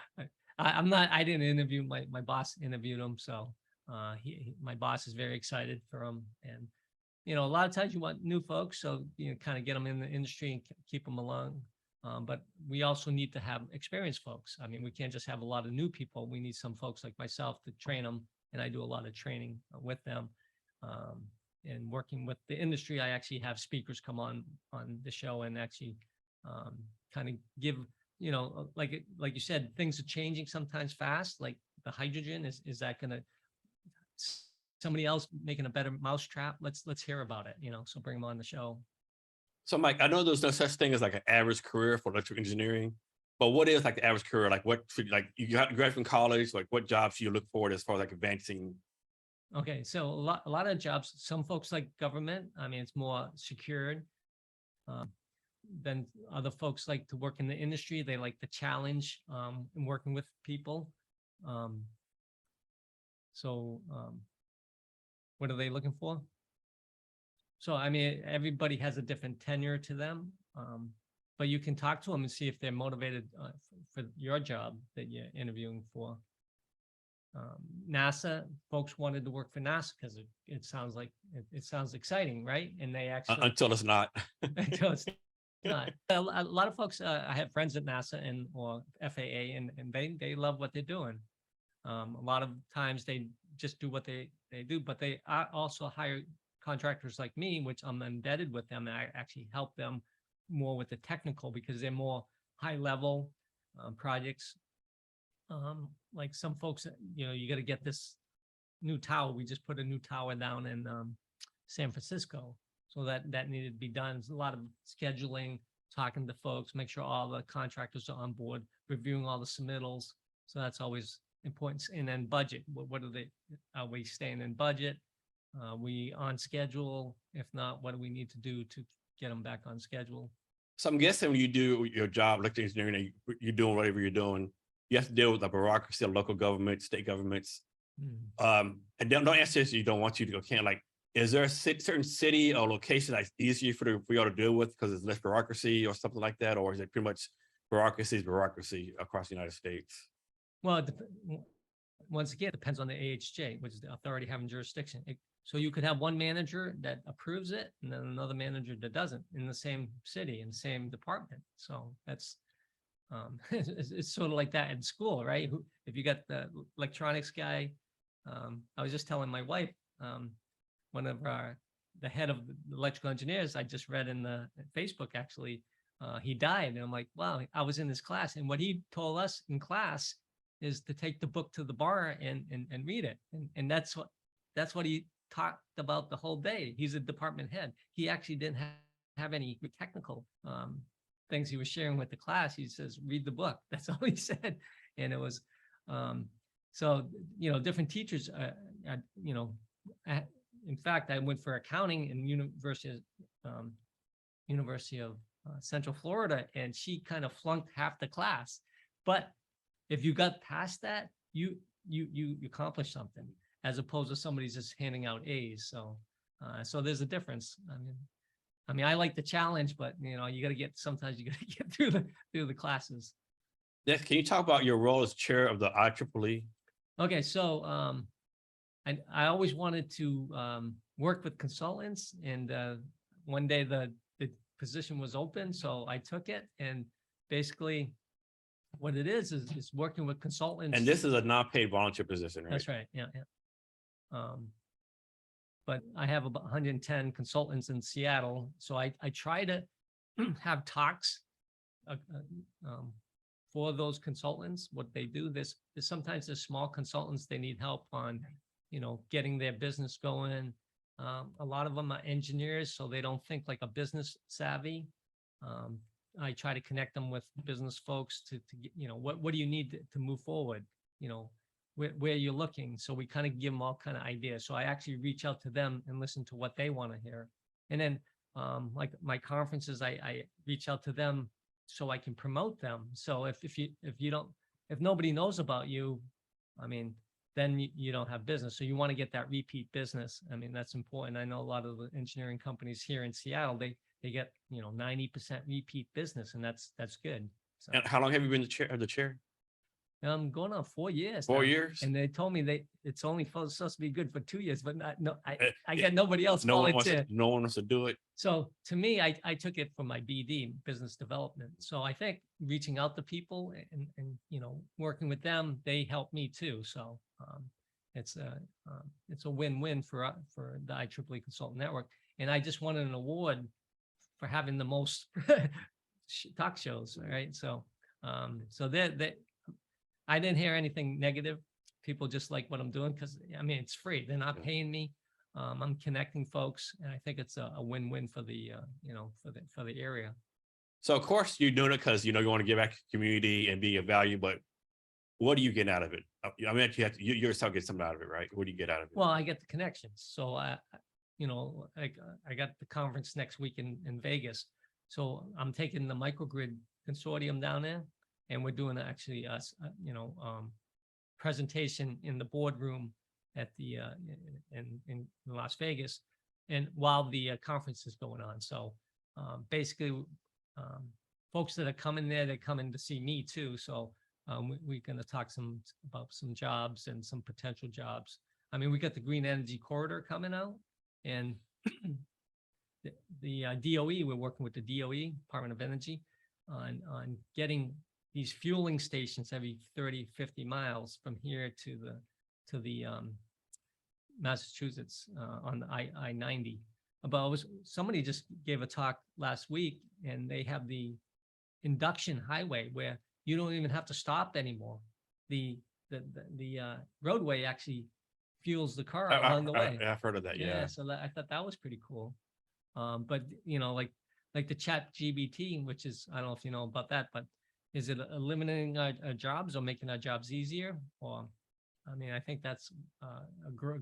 I didn't interview, my boss interviewed him. So my boss is very excited for him. And, a lot of times you want new folks, so, kind of get them in the industry and keep them along. But we also need to have experienced folks. I mean, we can't just have a lot of new people. We need some folks like myself to train them. And I do a lot of training with them. And working with the industry, I actually have speakers come on the show and actually kind of give, like you said, things are changing sometimes fast. Like the hydrogen, is that going to somebody else making a better mousetrap? Let's hear about it. So bring them on the show. So Mike, I know there's no such thing as like an average career for electrical engineering, but what is like the average career? Like you graduate from college, like what jobs do you look for as far as like advancing? Okay, so a lot of jobs, some folks like government. I mean, it's more secured. Then other folks like to work in the industry. They like the challenge in working with people. What are they looking for? So, I mean, everybody has a different tenure to them, but you can talk to them and see if they're motivated for your job that you're interviewing for. NASA folks wanted to work for NASA because it sounds like it sounds exciting, right? And they actually Until it's not. until it's not. A lot of folks, I have friends at NASA or FAA, and they love what they're doing. A lot of times they just do what they do, but they also hire contractors like me, which I'm embedded with them, and I actually help them more with the technical because they're more high level projects. Like some folks, you got to get this new tower. We just put a new tower down in San Francisco. So that needed to be done. There's a lot of scheduling, talking to folks, make sure all the contractors are on board, reviewing all the submittals. So that's always important. And then budget. Are we staying in budget? We on schedule? If not, what do we need to do to get them back on schedule? So I'm guessing when you do your job, electrical engineering, you're doing whatever you're doing, you have to deal with the bureaucracy of local governments, state governments. And don't answer this if you don't want you to go, is there a certain city or location that's easier for y'all to deal with because it's less bureaucracy or something like that? Or is it pretty much bureaucracy across the United States. Well, once again, it depends on the AHJ, which is the authority having jurisdiction. So you could have one manager that approves it and then another manager that doesn't in the same city, in the same department. So that's, it's sort of like that in school, right? If you got the electronics guy, I was just telling my wife, one of the head of the electrical engineers, I just read in the Facebook, actually, he died. And I'm like, wow, I was in this class. And what he told us in class is to take the book to the bar and read it. And that's what he talked about the whole day. He's a department head. He actually didn't have any technical things he was sharing with the class. He says, read the book. That's all he said. And it was, so, different teachers, in fact, I went for accounting in University of Central Florida, and she kind of flunked half the class. But if you got past that, you accomplished something, as opposed to somebody just handing out A's. So there's a difference. I mean, I like the challenge, but you got to sometimes you got to get through the classes. Yes, can you talk about your role as chair of the IEEE? Okay, so I always wanted to work with consultants, and one day the position was open, so I took it. And basically, what it is working with consultants. And this is a non-paid volunteer position, right? That's right. Yeah. But I have about 110 consultants in Seattle, so I try to have talks for those consultants. What they do, there's sometimes there's small consultants, they need help on, getting their business going. A lot of them are engineers, so they don't think like a business savvy. I try to connect them with business folks to get, what do you need to move forward? Where you're looking. So we kind of give them all kind of ideas. So I actually reach out to them and listen to what they want to hear. And then like my conferences, I reach out to them so I can promote them. So if nobody knows about you, I mean, then you don't have business. So you want to get that repeat business. I mean, that's important. I know a lot of the engineering companies here in Seattle, they get 90% repeat business, and that's good. So, And how long have you been the chair? I'm going on 4 years. 4 now. years? And they told me it's only supposed to be good for 2 years, but I got nobody else No one wants to do it. So to me, I took it from my BD, business development. So I think reaching out to people and working with them, they help me too. So it's a win-win for the IEEE Consultant Network. And I just won an award for having the most talk shows. Right. So I didn't hear anything negative. People just like what I'm doing because it's free. They're not paying me. I'm connecting folks, and I think it's a win-win for the for the area. So of course you're doing it because you want to give back to the community and be of value, but what do you get out of it? I mean, you yourself get something out of it, right? What do you get out of it? Well, I get the connections. So I got the conference next week in Vegas. So I'm taking the Microgrid Consortium down there, and we're doing actually presentation in the boardroom at the in Las Vegas, and while the conference is going on. So basically, folks that are coming there, they're coming to see me too. So we're going to talk about some jobs and some potential jobs. I mean, we got the Green Energy Corridor coming out, and the DOE, we're working with the DOE, Department of Energy, on getting these fueling stations every 30, 50 miles from here to the Massachusetts on the I-90. But somebody just gave a talk last week, and they have the induction highway where you don't even have to stop anymore. The roadway actually fuels the car along the way. I've heard of that. Yeah. So I thought that was pretty cool. But like the ChatGPT, which is, I don't know if you know about that, but is it eliminating our jobs or making our jobs easier? Or, I think that's a great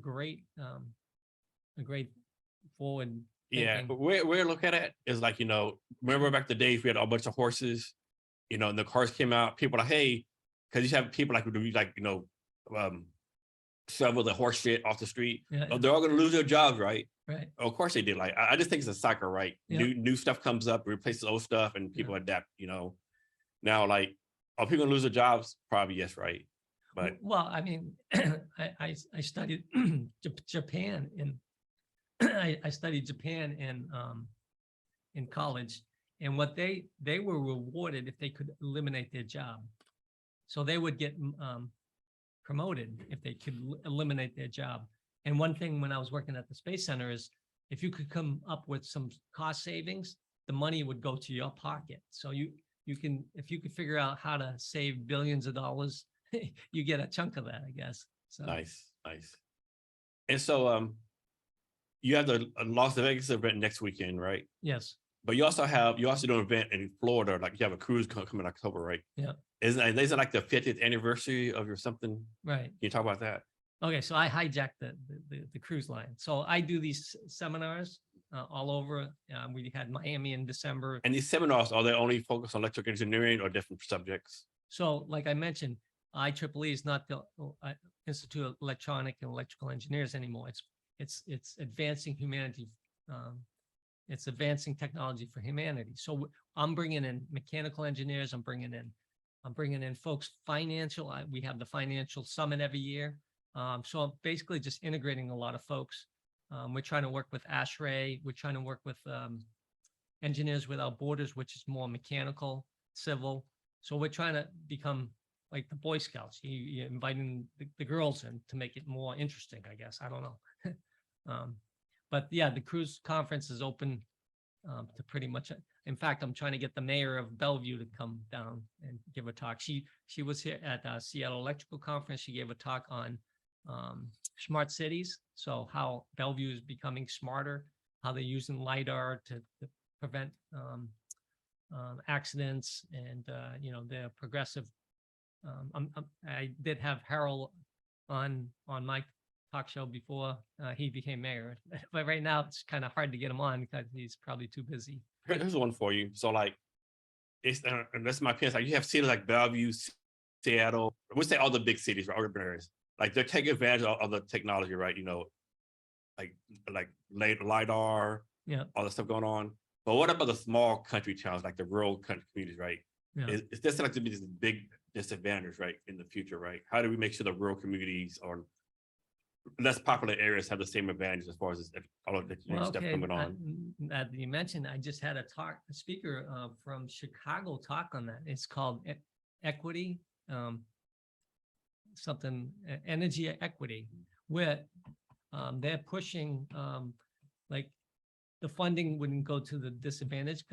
forward thinking. Yeah, but we're looking at it is like, remember back the days we had a bunch of horses, and the cars came out, people are like, hey, because you have people like, shovel the horse shit off the street. Yeah, they're all going to lose their jobs, right? right. Of course they did. Like, I just think it's a cycle, right? Yeah. New stuff comes up, replaces old stuff, and people adapt, Now, like, are people gonna lose their jobs? Probably yes, right? But Well, I mean, I studied Japan in I studied Japan in college, and what they were rewarded if they could eliminate their job. So they would get promoted if they could eliminate their job. And one thing when I was working at the Space Center is if you could come up with some cost savings, the money would go to your pocket. So you can, if you could figure out how to save billions of dollars, you get a chunk of that, I guess. So nice, nice. And so, you have the Las Vegas event next weekend, right? yes, But you also do an event in Florida, like you have a cruise coming in October, right? yeah, Isn't it like the 50th anniversary of your something? Can right. you talk about that? Okay, so I hijacked the cruise line. So I do these seminars all over. We had Miami in December. And these seminars, are they only focused on electrical engineering or different subjects? So like I mentioned, IEEE is not the Institute of Electronic and Electrical Engineers anymore. It's advancing humanity. It's advancing technology for humanity. So I'm bringing in mechanical engineers. I'm bringing in folks financial. We have the financial summit every year. So I'm basically just integrating a lot of folks. We're trying to work with ASHRAE. We're trying to work with Engineers Without Borders, which is more mechanical, civil. So we're trying to become like the Boy Scouts. You're inviting the girls in to make it more interesting, I guess. I don't know. But yeah, the cruise conference is open to pretty much. In fact, I'm trying to get the mayor of Bellevue to come down and give a talk. She was here at Seattle Electrical Conference. She gave a talk on smart cities. So how Bellevue is becoming smarter, how they're using LiDAR to prevent accidents, and they're progressive. I did have Harold on my talk show before he became mayor, but right now it's kind of hard to get him on because he's probably too busy. Here's one for you. So like, it's and that's my opinion. Like you have cities like Bellevue, Seattle. We say all the big cities, right, urban areas. Like they're taking advantage of the technology, right? Like LiDAR, Yeah, all the stuff going on. But what about the small country towns, like the rural country communities, right? yeah. Is this like to be this big disadvantage, right, in the future, right? How do we make sure the rural communities or less popular areas have the same advantage as far as this, all of the stuff coming on? That you mentioned, I just had a speaker from Chicago talk on that. It's called equity, energy equity, where they're pushing like the funding wouldn't go to the disadvantaged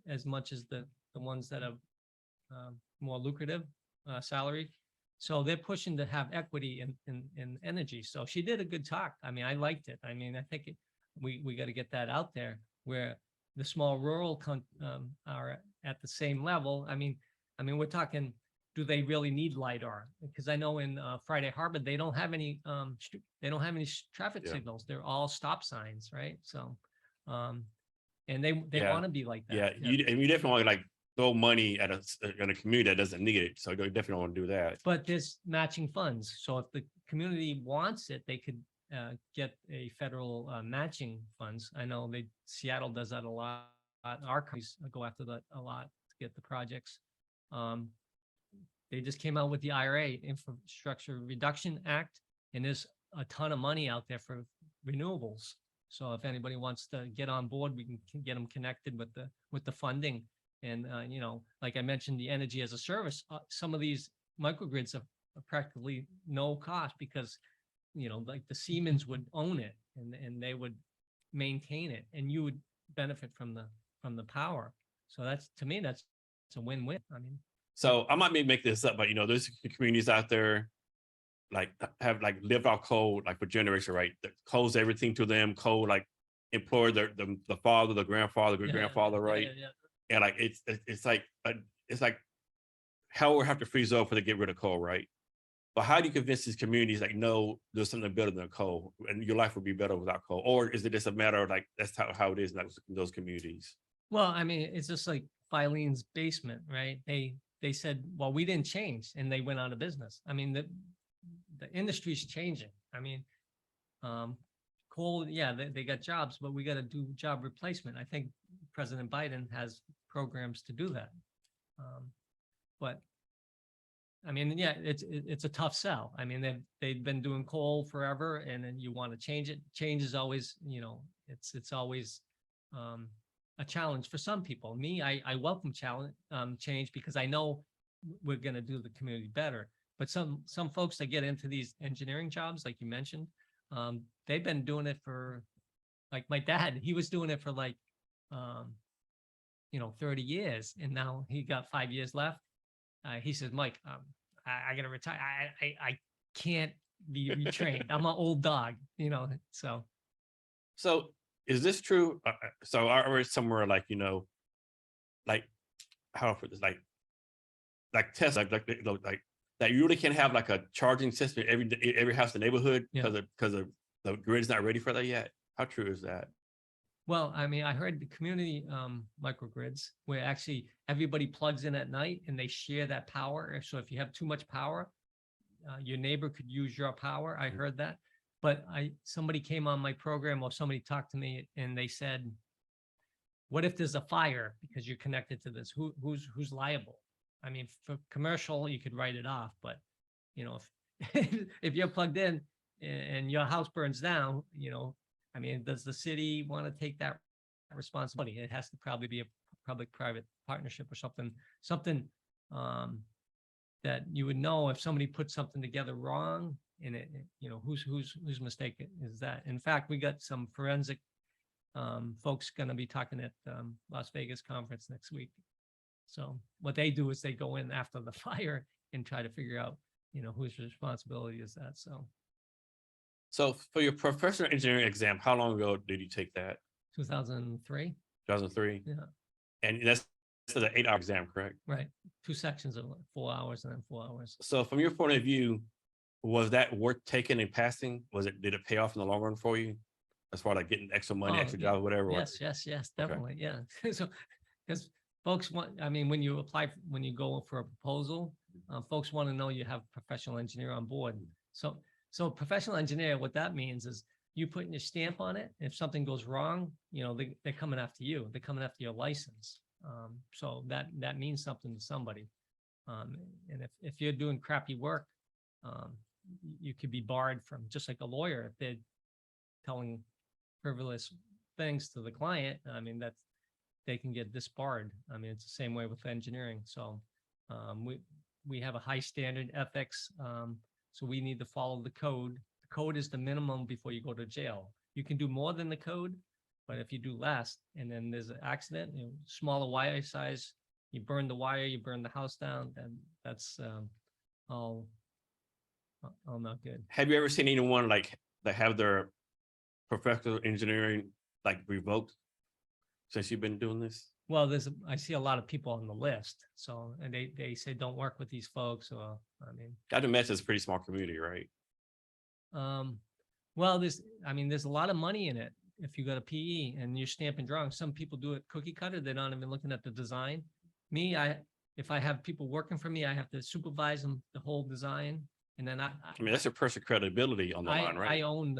as much as the ones that have more lucrative salary. So they're pushing to have equity in energy. So she did a good talk. I mean, I liked it. I mean, I think we got to get that out there where the small rural are at the same level. I mean, we're talking, do they really need LiDAR? Because I know in Friday Harbor, they don't have any traffic signals. They're all stop signs, right? So, and they want to be like that. Yeah, you definitely want to like throw money at a community that doesn't need it. So you definitely want to do that. But there's matching funds. So if the community wants it, they could get a federal matching funds. I know Seattle does that a lot. Our companies go after that a lot to get the projects. They just came out with the IRA, Infrastructure Reduction Act, and there's a ton of money out there for renewables. So if anybody wants to get on board, we can get them connected with the funding. And like I mentioned, the energy as a service, some of these microgrids are practically no cost because like the Siemens would own it and they would maintain it, and you would benefit from the power. So that's, to me, that's a win-win. I mean, so I might make this up, but there's communities out there like have like lived out code like for generation, right? That codes everything to them, code like employ the father, the grandfather, great grandfather, right? Yeah. And like it's like hell will have to freeze over to get rid of coal, right? But how do you convince these communities like, no, there's something better than coal and your life would be better without coal? Or is it just a matter of like that's how it is in those communities? Well, I mean, it's just like Filene's basement, right? They said, well, we didn't change, and they went out of business. I mean, the industry's changing. I mean, coal, yeah, they got jobs, but we got to do job replacement. I think President Biden has programs to do that. but I mean, yeah, it's a tough sell. I mean, they've been doing coal forever, and then you want to change it. Change is always, it's always a challenge for some people. Me, I welcome challenge change because I know we're going to do the community better. But some folks that get into these engineering jobs, like you mentioned, they've been doing it for, like my dad, he was doing it for like 30 years, and now he got 5 years left. He says, Mike, I gotta retire. I can't be retrained. I'm an old dog, so. So is this true? So I read somewhere like, like how do I put this, like Tesla, like that you really can't have like a charging system every house in the neighborhood because of the grid's not ready for that yet. How true is that? Well, I mean, I heard the community microgrids where actually everybody plugs in at night and they share that power. So if you have too much power, your neighbor could use your power. I heard that. But somebody came on my program, or somebody talked to me, and they said, what if there's a fire because you're connected to this? Who's liable? I mean, for commercial, you could write it off, but if you're plugged in and your house burns down, I mean, does the city want to take that responsibility? It has to probably be a public-private partnership or something that you would know if somebody put something together wrong, and whose mistake is that? In fact, we got some forensic folks going to be talking at Las Vegas conference next week. So what they do is they go in after the fire and try to figure out, whose responsibility is that. So for your professional engineering exam, how long ago did you take that? 2003. 2003? Yeah. And that's the 8-hour exam, correct? Right. 2 sections of 4 hours and then 4 hours. So from your point of view, was that worth taking and passing? Did it pay off in the long run for you? As far as like getting extra money, extra job, whatever? Yes, definitely. Okay. Yeah. So because folks when you go for a proposal, folks want to know you have a professional engineer on board. So professional engineer, what that means is you putting your stamp on it. If something goes wrong, they're coming after you. They're coming after your license. So that means something to somebody. And if you're doing crappy work, you could be barred from, just like a lawyer, if they're telling frivolous things to the client. I mean, they can get disbarred. I mean, it's the same way with engineering. So we have a high standard ethics. So we need to follow the code. The code is the minimum before you go to jail. You can do more than the code, but if you do less and then there's an accident, smaller wire size, you burn the wire, you burn the house down, then that's all not good. Have you ever seen anyone like that have their professional engineering like revoked since you've been doing this? Well, I see a lot of people on the list. So, and they say, don't work with these folks. Or, I mean, I'd imagine it's a pretty small community, right? Well, there's a lot of money in it. If you got a PE and you're stamping drawings, some people do it cookie cutter. They're not even looking at the design. Me, if I have people working for me, I have to supervise them the whole design. And then I mean, that's your personal credibility on the line, right? I own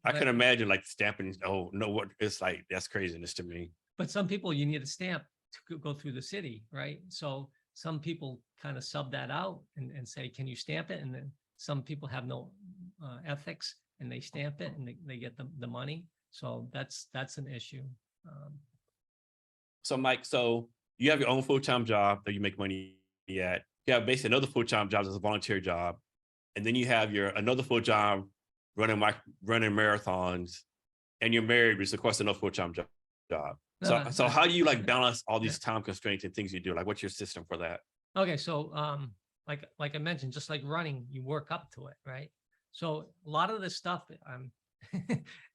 I can imagine like stamping. Oh no, what it's like, that's craziness to me. But some people, you need a stamp to go through the city, right? So some people kind of sub that out and say, can you stamp it? And then some people have no ethics and they stamp it and they get the money. So that's an issue. So Mike, so you have your own full-time job that you make money at. You have basically another full-time job as a volunteer job. And then you have another full job running marathons, and you're married, which is of course another full-time job. So how do you like balance all these time constraints and things you do? Like, what's your system for that? Okay, so like I mentioned, just like running, you work up to it, right? So a lot of this stuff,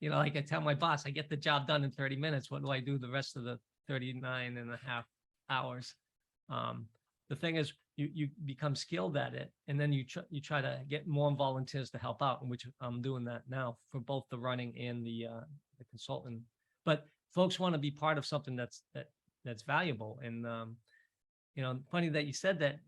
like I tell my boss, I get the job done in 30 minutes. What do I do the rest of the 39 and a half hours? The thing is, you become skilled at it, and then you try to get more volunteers to help out, which I'm doing that now for both the running and the consultant. But folks want to be part of something that's valuable. And funny that you said that.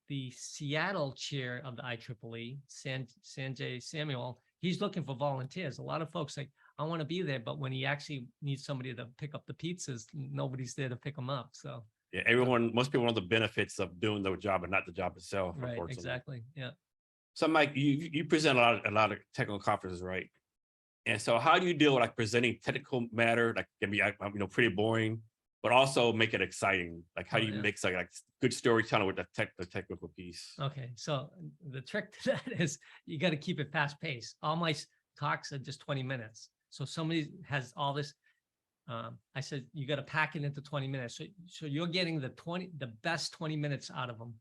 The Seattle chair of the IEEE, Sanjay Samuel, he's looking for volunteers. A lot of folks like, I want to be there, but when he actually needs somebody to pick up the pizzas, nobody's there to pick them up. So Yeah, most people know the benefits of doing the job, but not the job itself. Right, Unfortunately. exactly. Yeah. So, Mike, you present a lot of technical conferences, right? And so, how do you deal with like presenting technical matter that can be pretty boring, but also make it exciting? Like, how do you make like good storytelling with the technical piece? Okay, so the trick to that is you got to keep it fast paced. All my talks are just 20 minutes. So somebody has all this. I said you got to pack it into 20 minutes. So you're getting the best 20 minutes out of them,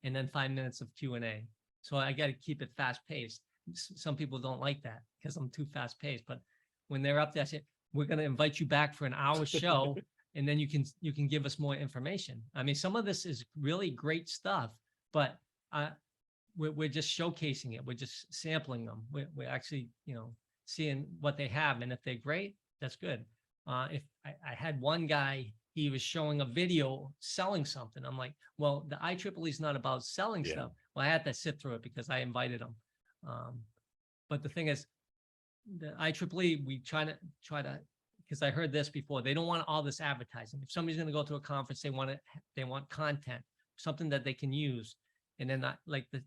and then 5 minutes of Q&A. So I got to keep it fast paced. Some people don't like that because I'm too fast paced. But when they're up there, I say we're going to invite you back for an hour show, and then you can give us more information. I mean, some of this is really great stuff, but we're just showcasing it. We're just sampling them. We're actually seeing what they have, and if they're great, that's good. If I had one guy, he was showing a video selling something. I'm like, well, the IEEE is not about selling stuff. Well, I had to sit through it because I invited him. But the thing is, the IEEE, we try to, because I heard this before, they don't want all this advertising. If somebody's going to go to a conference, they want content, something that they can use. And then like the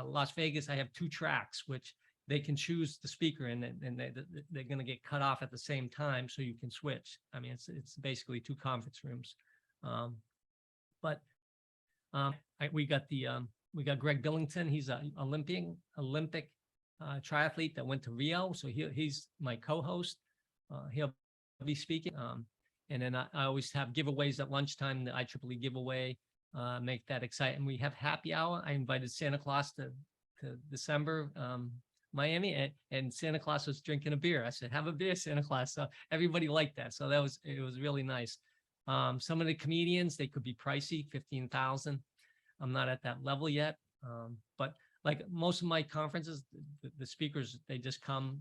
Las Vegas, I have 2 tracks, which they can choose the speaker and they're going to get cut off at the same time, so you can switch. I mean, it's basically 2 conference rooms. We got Greg Billington. He's an Olympic triathlete that went to Rio. So he's my co-host. He'll be speaking. And then I always have giveaways at lunchtime, the IEEE giveaway, make that exciting. We have happy hour. I invited Santa Claus to December, Miami, and Santa Claus was drinking a beer. I said, have a beer, Santa Claus. So everybody liked that. So it was really nice. Some of the comedians, they could be pricey, 15,000. I'm not at that level yet. But like most of my conferences, the speakers, they just come,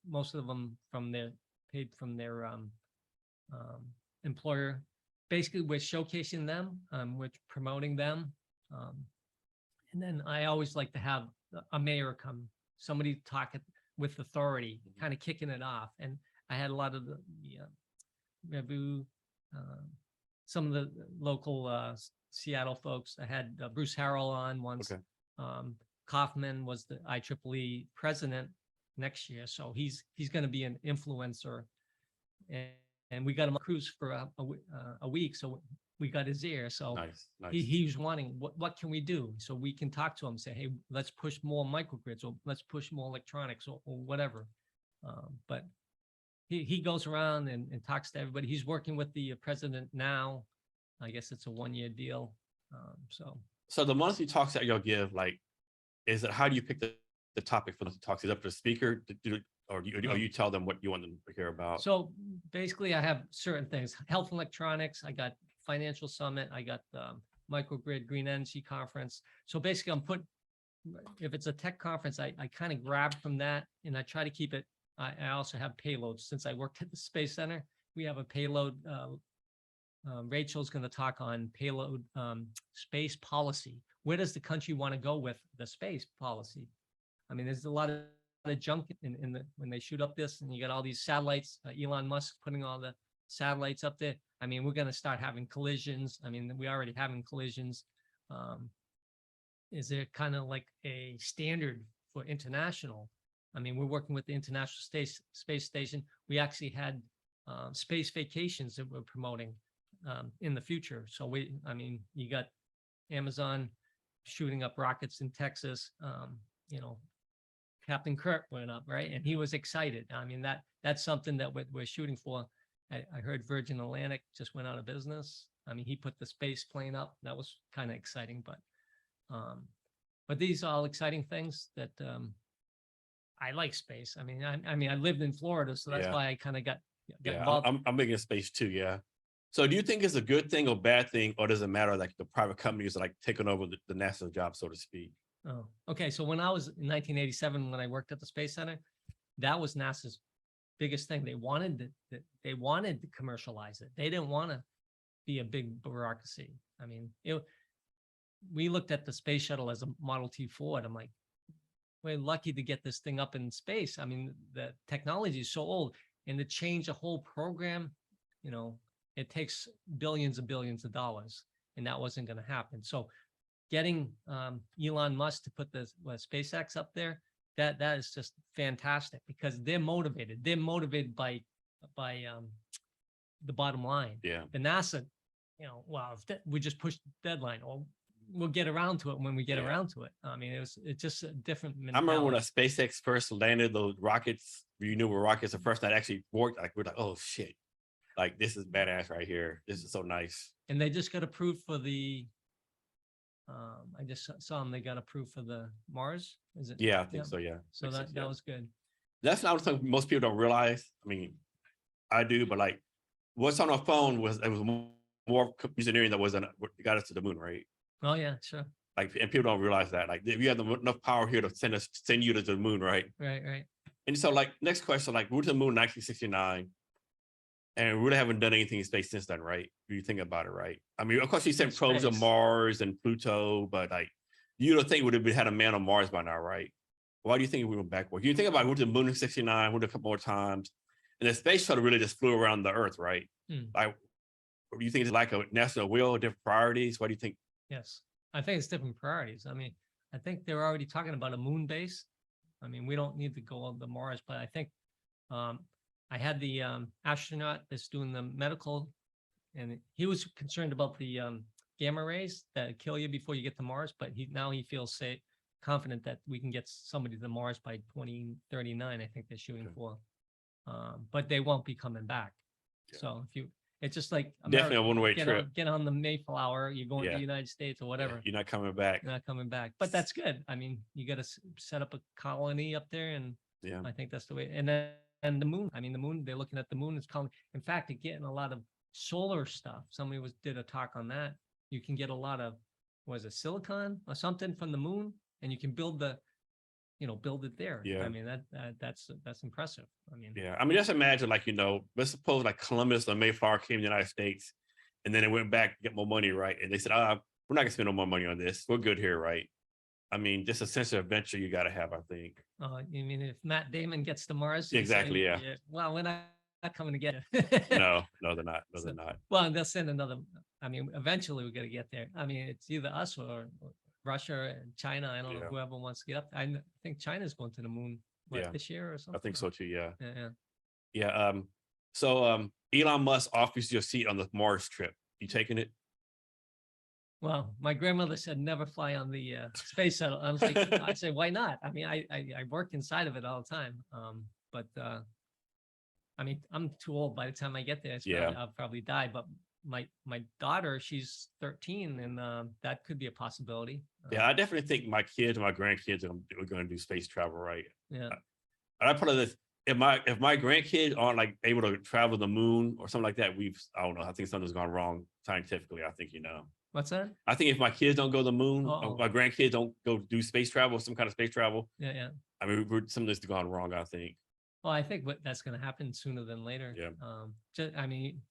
most of them paid from their employer. Basically, we're showcasing them, we're promoting them. And then I always like to have a mayor come, somebody talk with authority, kind of kicking it off. And I had a lot of the Rebu, some of the local Seattle folks. I had Bruce Harrell on once. Okay. Kaufman was the IEEE president next year, so he's going to be an influencer. And we got him on a cruise for a week, so we got his ear. So nice. He was wanting, what can we do? So we can talk to him, say, hey, let's push more microgrids, or let's push more electronics, or whatever. But he goes around and talks to everybody. He's working with the president now. I guess it's a 1-year deal. So the monthly talks that you'll give, like, is it, how do you pick the topic for the talks? Is it up to the speaker to do, or you tell them what you want them to hear about? So basically, I have certain things: health and electronics. I got financial summit. I got microgrid green energy conference. So basically, if it's a tech conference, I kind of grab from that, and I try to keep it. I also have payloads. Since I worked at the Space Center, we have a payload. Rachel's going to talk on payload space policy. Where does the country want to go with the space policy? I mean, there's a lot of junk when they shoot up this, and you got all these satellites, Elon Musk putting all the satellites up there. I mean, we're going to start having collisions. I mean, we already having collisions. Is there kind of like a standard for international? I mean, we're working with the International Space Station. We actually had space vacations that we're promoting in the future. So you got Amazon shooting up rockets in Texas. Captain Kirk went up, right? And he was excited. I mean, that's something that we're shooting for. I heard Virgin Atlantic just went out of business. I mean, he put the space plane up. That was kind of exciting, but these are all exciting things that I like space. I mean, I lived in Florida, so that's why I kind of got involved. I'm big in space too. Yeah. So do you think it's a good thing or bad thing, or does it matter, like the private companies are like taking over the NASA job, so to speak? Oh, okay. So when I was in 1987, when I worked at the Space Center, that was NASA's biggest thing. They wanted to commercialize it. They didn't want to be a big bureaucracy. I mean, we looked at the space shuttle as a Model T Ford. I'm like, we're lucky to get this thing up in space. I mean, the technology is so old, and to change a whole program, it takes billions and billions of dollars, and that wasn't going to happen. So getting Elon Musk to put the SpaceX up there, that is just fantastic because they're motivated. They're motivated by the bottom line. Yeah. The NASA, well, if we just push the deadline, or we'll get around to it when we get around to it. I mean, it's just a different mentality. I remember when a SpaceX first landed those rockets, you knew were rockets, the first that actually worked, like we're like, oh shit, like this is badass right here. This is so nice. And they just got approved for the, I just saw them, they got approved for the Mars, is it? Yeah, I think so, yeah. So that was good. That's not something most people don't realize. I mean, I do, but like what's on our phone was more engineering that wasn't what got us to the moon, right? Oh yeah, sure. Like, and people don't realize that. Like, if you have enough power here to send you to the moon, right? Right. And so, like, next question, like, we went to the moon in 1969, and we really haven't done anything in space since then, right? If you think about it, right? I mean, of course, you sent probes to Mars and Pluto, but like, you don't think we would have had a man on Mars by now, right? Why do you think we went backward? You think about we went to the moon in 69, went a couple more times, and the space shuttle really just flew around the Earth, right? Like, do you think it's like a national will, different priorities? What do you think? Yes, I think it's different priorities. I mean, I think they're already talking about a moon base. I mean, we don't need to go on the Mars, but I think I had the astronaut that's doing the medical, and he was concerned about the gamma rays that kill you before you get to Mars, but now he feels confident that we can get somebody to Mars by 2039. I think they're shooting for, but they won't be coming back. Yeah. So it's just like America, definitely a one-way trip. Get on the Mayflower, you're going to the United States or whatever. Yeah, you're not coming back. You're not coming back, but that's good. I mean, you got to set up a colony up there, and I think that's the way. And then the moon. I mean, the moon. They're looking at the moon. It's calling. In fact, they're getting a lot of solar stuff. Somebody did a talk on that. You can get a lot of silicon or something from the moon, and you can build build it there. Yeah. I mean, that's impressive. I mean, I mean, just imagine, like, let's suppose like Columbus or Mayflower came to the United States, and then it went back to get more money, right? And they said, we're not gonna spend no more money on this. We're good here, right? I mean, just a sense of adventure you got to have, I think. You mean if Matt Damon gets to Mars? Exactly. Yeah. Well, we're not coming to get it. No, they're not. No, they're not. Well, they'll send another. I mean, eventually we're gonna get there. I mean, it's either us or Russia and China. I don't know, whoever wants to get up. I think China's going to the moon this year or something. I think so too. Yeah. Yeah. So Elon Musk offers you a seat on the Mars trip. You taking it? Well, my grandmother said never fly on the space shuttle. I was like, I say, why not? I mean, I work inside of it all the time. But I mean, I'm too old by the time I get there. I'll probably die. But my daughter, she's 13, and that could be a possibility. I definitely think my kids and my grandkids are going to do space travel, right? Yeah. I put it this: if my grandkids aren't like able to travel the moon or something like that, I don't know. I think something's gone wrong scientifically. I think What's that? I think if my kids don't go to the moon, or my grandkids don't go do space travel, some kind of space travel. Yeah. I mean, something's gone wrong, I think. Well, I think that's going to happen sooner than later. Yeah. I mean,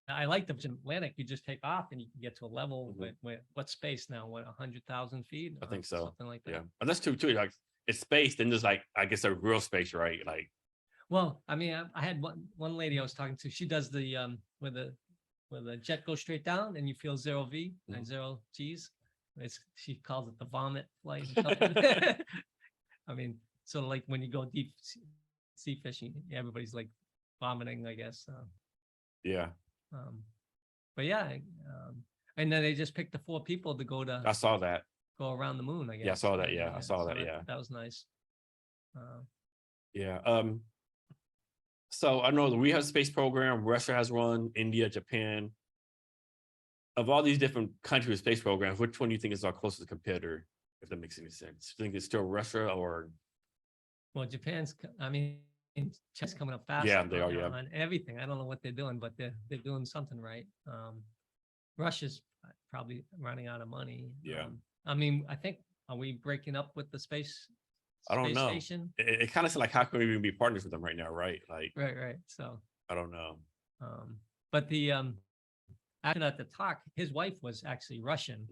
I like the Atlantic. You just take off and you can get to a level with what space now? 100,000 feet? I think so. Something like that. Yeah, and that's too. Like, it's space, then there's like, I guess, a real space, right? Like, well, I mean, I had one lady I was talking to. She does the where the jet goes straight down and you feel 0 V, and 0 G's. She calls it the vomit flight. I mean, sort of like when you go deep sea fishing, everybody's like vomiting, I guess. Yeah. But and then they just picked the 4 people to go to. I saw that. Go around the moon, I guess. Yeah, I saw that. Yeah, I saw that. Yeah, that was nice. Yeah. So I know that we have a space program. Russia has one. India, Japan. Of all these different countries with space programs, which one do you think is our closest competitor? If that makes any sense, do you think it's still Russia or? Well, Japan's. I mean, China's coming up fast. Yeah, they are. Yeah, on everything. I don't know what they're doing, but they're doing something right. Russia's probably running out of money. Yeah. I mean, I think, are we breaking up with the space? I don't know. Station? It kind of seems like, how can we even be partners with them right now, right? Like, right. So I don't know. But the astronaut at the talk, his wife was actually Russian.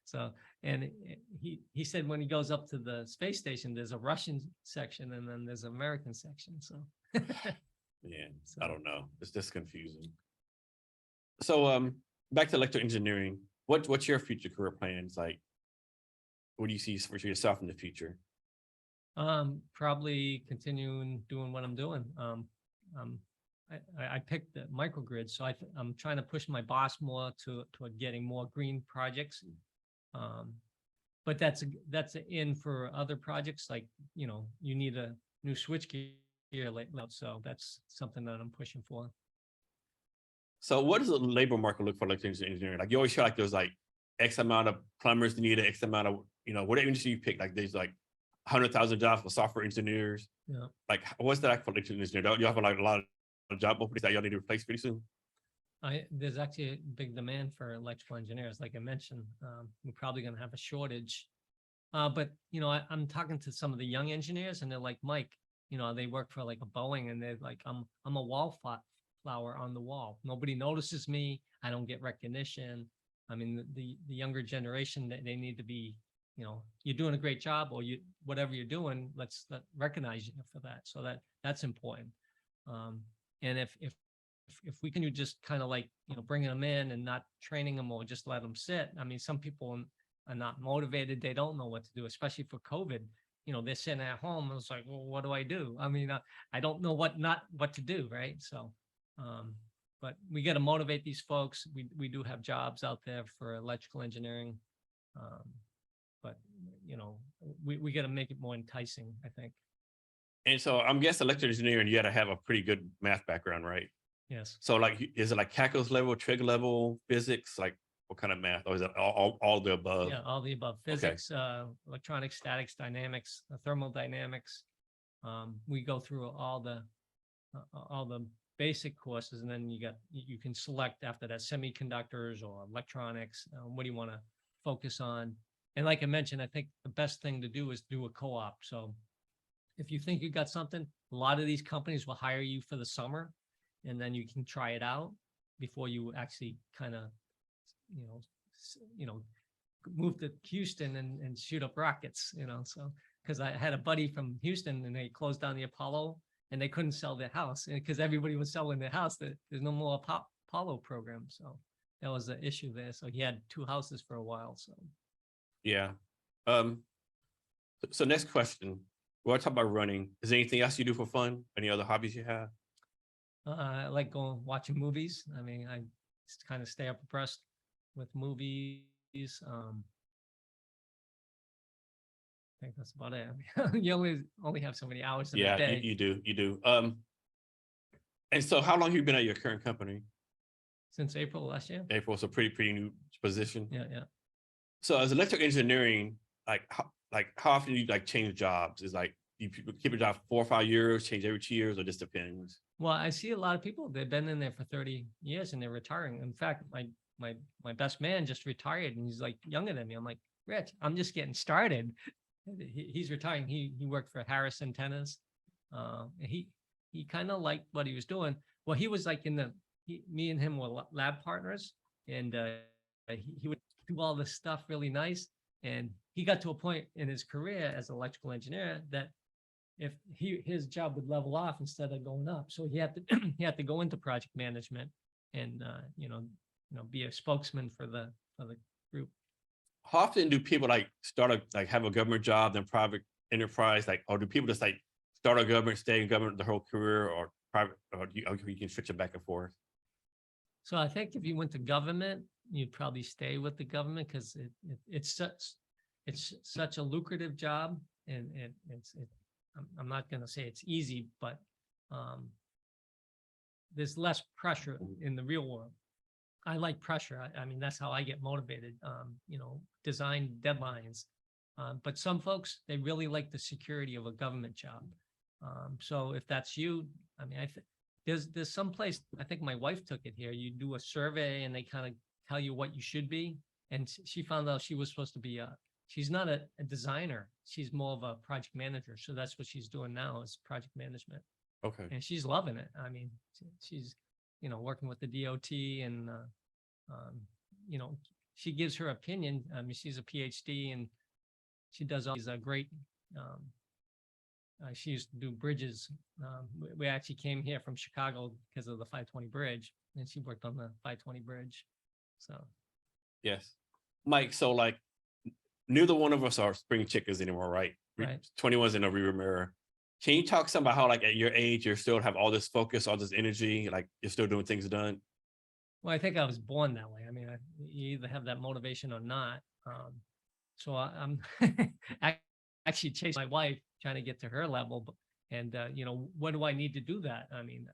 So and he said when he goes up to the space station, there's a Russian section and then there's an American section. So Yeah, So- I don't know. It's just confusing. So back to electrical engineering. What's your future career plans like? What do you see for yourself in the future? Probably continuing doing what I'm doing. Um, I picked the microgrid, so I'm trying to push my boss more to getting more green projects. Um, but that's an in for other projects, like, you know, you need a new switch gear like, so that's something that I'm pushing for. So what does the labor market look for electrical engineering? Like you always feel like there's like X amount of plumbers needed, X amount of, you know, whatever industry you pick, like there's like 100,000 jobs for software engineers. Yeah. Like what's that like for electrical engineer? Don't you have like a lot of job openings that y'all need to replace pretty soon? There's actually a big demand for electrical engineers, like I mentioned. We're probably going to have a shortage. But you know, I'm talking to some of the young engineers, and they're like, Mike, you know, they work for like a Boeing, and they're like, I'm a wallflower on the wall. Nobody notices me. I don't get recognition. I mean, the younger generation, they need to be, you know, you're doing a great job, or you whatever you're doing, let's recognize you for that. So that's important. And if we can just kind of like, you know, bringing them in and not training them or just let them sit. I mean, some people are not motivated. They don't know what to do, especially for COVID. You know, they're sitting at home. It's like, well, what do I do? I mean, I don't know what to do, right? So, but we got to motivate these folks. We do have jobs out there for electrical engineering, but you know, we got to make it more enticing, I think. And so I'm guessing electrical engineering, you got to have a pretty good math background, right? Yes. So like, is it like calculus level, trig level, physics? Like what kind of math? Or is it all the above? Yeah, all the above. Okay. Physics, electronics, statics, dynamics, thermodynamics. We go through all the basic courses, and then you can select after that semiconductors or electronics. What do you want to focus on? And like I mentioned, I think the best thing to do is do a co-op. So if you think you got something, a lot of these companies will hire you for the summer, and then you can try it out before you actually kind of, you know, move to Houston and shoot up rockets, you know. So because I had a buddy from Houston, and they closed down the Apollo, and they couldn't sell their house because everybody was selling their house. There's no more Apollo program. So that was the issue there. So he had 2 houses for a while. So Yeah. So next question. We'll talk about running. Is there anything else you do for fun? Any other hobbies you have? I like going watching movies. I mean, I just kind of stay up abreast with movies. I think that's about it. I mean, you only have so many hours in a Yeah, day. you do. And so how long have you been at your current company? Since April last year. April, so pretty new position. Yeah. So as electrical engineering, like how often do you like change jobs? Is like you keep a job 4 or 5 years, change every 2 years, or just depends? Well, I see a lot of people, they've been in there for 30 years and they're retiring. In fact, my best man just retired, and he's like younger than me. I'm like, Rich, I'm just getting started. He's retiring. He worked for Harris Antennas. He kind of liked what he was doing. Well, he was like me and him were lab partners, and he would do all this stuff really nice. And he got to a point in his career as an electrical engineer that if his job would level off instead of going up, so he had to he had to go into project management and be a spokesman for the group. How often do people like have a government job, then private enterprise? Like, or do people just like start a government, stay in government the whole career, or private, or you can switch it back and forth? So I think if you went to government, you'd probably stay with the government because it's such a lucrative job, and I'm not going to say it's easy, but there's less pressure in the real world. I like pressure. I mean, that's how I get motivated. Design deadlines. But some folks, they really like the security of a government job. So if that's you, I mean, there's some place, I think my wife took it here. You do a survey and they kind of tell you what you should be. And she found out she was supposed to be she's not a designer. She's more of a project manager. So that's what she's doing now, is project management. Okay. And she's loving it. I mean, she's, working with the DOT, and, she gives her opinion. I mean, she's a PhD, and she does all these great she used to do bridges. We actually came here from Chicago because of the 520 bridge, and she worked on the 520 bridge. So, Yes. Mike, so like neither one of us are spring chickens anymore, right? Right. 21's in a rearview mirror. Can you talk some about how like at your age you still have all this focus, all this energy, like you're still doing things done? well, I think I was born that way. I mean, you either have that motivation or not. So I'm actually chasing my wife, trying to get to her level. And you know, what do I need to do that? I mean,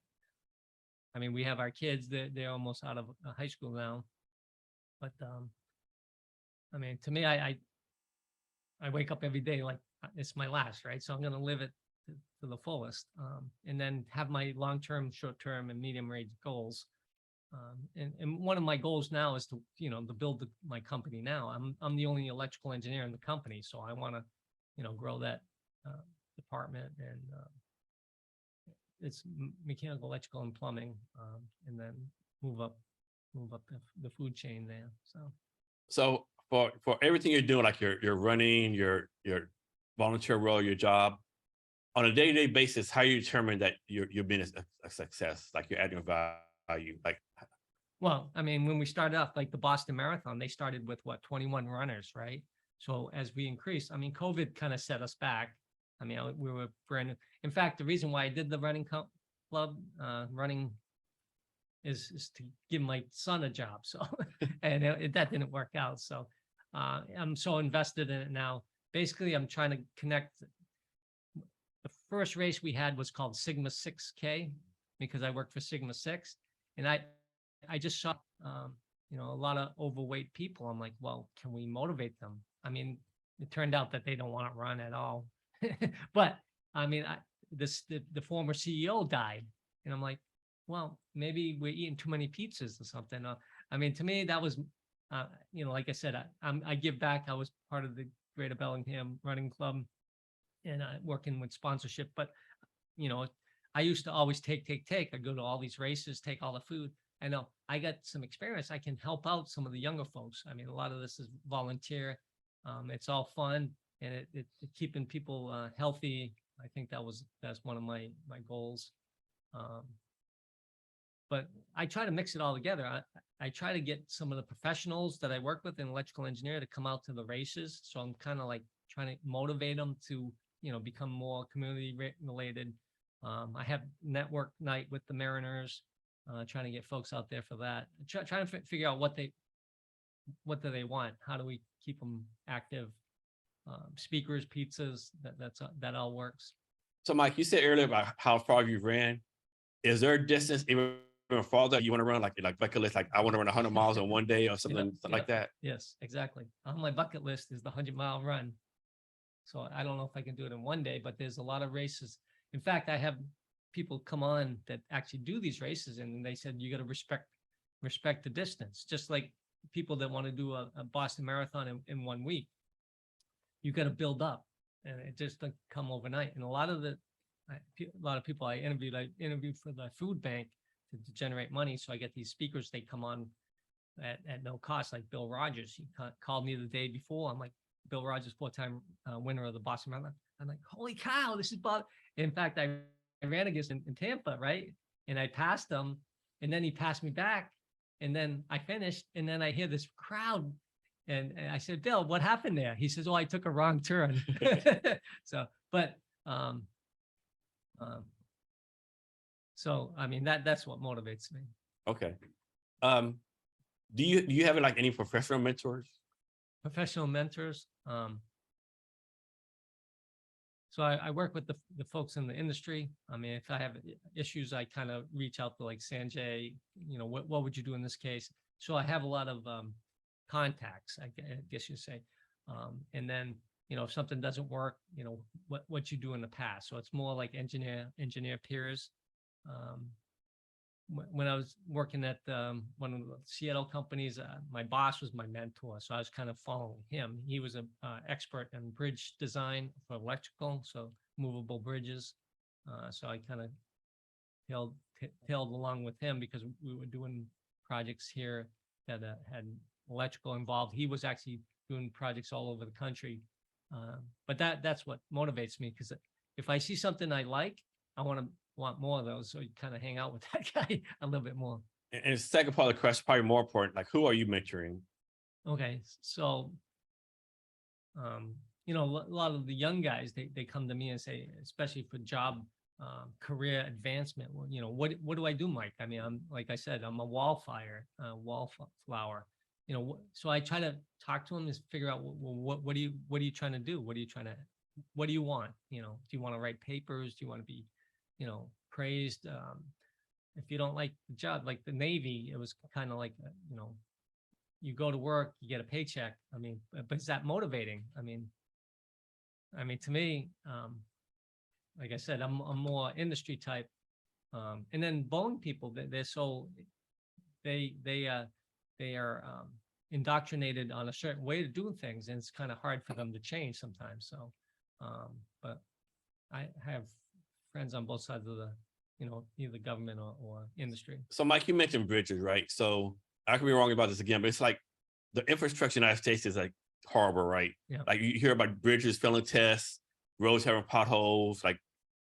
we have our kids. They're almost out of high school now. But I mean, to me, I wake up every day like it's my last, right? So I'm going to live it to the fullest, and then have my long-term, short-term, and medium-range goals. And one of my goals now is to, you know, to build my company now. I'm the only electrical engineer in the company, so I want to, you know, grow that department, and it's mechanical, electrical, and plumbing, and then move up the food chain there. So for everything you're doing, like you're running your volunteer role, your job, on a day-to-day basis, how you determine that you're being a success, like you're adding value, like Well, I mean, when we started off, like the Boston Marathon, they started with what, 21 runners, right? So as we increased, I mean, COVID kind of set us back. I mean, we were brand new. In fact, the reason why I did the running club, running is to give my son a job. So, and that didn't work out. So I'm so invested in it now. Basically, I'm trying to connect. The first race we had was called Sigma 6K because I worked for Sigma 6. And I just saw, you know, a lot of overweight people. I'm like, well, can we motivate them? I mean, it turned out that they don't want to run at all. But I mean, the former CEO died, and I'm like, well, maybe we're eating too many pizzas or something. I mean, to me, that was, you know, like I said, I give back. I was part of the Greater Bellingham Running Club, and working with sponsorship. But you know, I used to always take. I go to all these races, take all the food. I know I got some experience. I can help out some of the younger folks. I mean, a lot of this is volunteer. It's all fun, and it's keeping people healthy. I think that's one of my goals. But I try to mix it all together. I try to get some of the professionals that I work with in electrical engineer to come out to the races. So I'm kind of like trying to motivate them to, you know, become more community related. I have network night with the Mariners, trying to get folks out there for that. Trying to figure out what do they want? How do we keep them active? Speakers, pizzas, that all works. so. Mike, you said earlier about how far you ran. Is there a distance even farther you want to run, like bucket list, like I want to run 100 miles in one day or something, like that? Yes, exactly. On my bucket list is the 100-mile run. So I don't know if I can do it in one day, but there's a lot of races. In fact, I have people come on that actually do these races, and they said you got to respect the distance, just like people that want to do a Boston Marathon in 1 week. You got to build up, and it just doesn't come overnight. And a lot of people I interviewed for the food bank to generate money. So I get these speakers, they come on at no cost, like Bill Rogers. He called me the day before. I'm like, Bill Rogers, 4-time winner of the Boston Marathon. I'm like, holy cow, this is Bob. In fact, I ran against him in Tampa, right? And I passed him, and then he passed me back, and then I finished, and then I hear this crowd, and I said, Bill, what happened there? He says, oh, I took a wrong turn. So I mean, that's what motivates me. Okay. Do you have like any professional mentors? Professional mentors. So I work with the folks in the industry. I mean, if I have issues, I kind of reach out to like Sanjay, you know, what would you do in this case? So I have a lot of contacts, I guess you say. And then, you know, if something doesn't work, you know, what you do in the past. So it's more like engineer peers. When I was working at one of the Seattle companies, my boss was my mentor, so I was kind of following him. He was an expert in bridge design for electrical, so movable bridges. So I kind of tailed along with him because we were doing projects here that had electrical involved. He was actually doing projects all over the country. But that's what motivates me, because if I see something I like, I want more of those. So you kind of hang out with that guy a little bit more. And the second part of the question, probably more important, like who are you mentoring? Okay. So, you know, a lot of the young guys, they come to me and say, especially for job, career advancement, well, you know, what do I do, Mike? I mean, like I said, I'm a wallflower, you know, so I try to talk to them and figure out, well, what are you trying to do? What do you want? You know, do you want to write papers? Do you want to be, you know, praised? If you don't like the job, like the Navy, it was kind of like, you know, you go to work, you get a paycheck. I mean, but is that motivating? I mean, to me, like I said, I'm more industry type. And then Boeing people, they're so they are indoctrinated on a certain way to do things, and it's kind of hard for them to change sometimes. So, but I have friends on both sides of the, you know, either government or industry. So Mike, you mentioned bridges, right? So I could be wrong about this again, but it's like the infrastructure in the United States is like horrible, right? Yeah. Like you hear about bridges failing tests, roads having potholes, like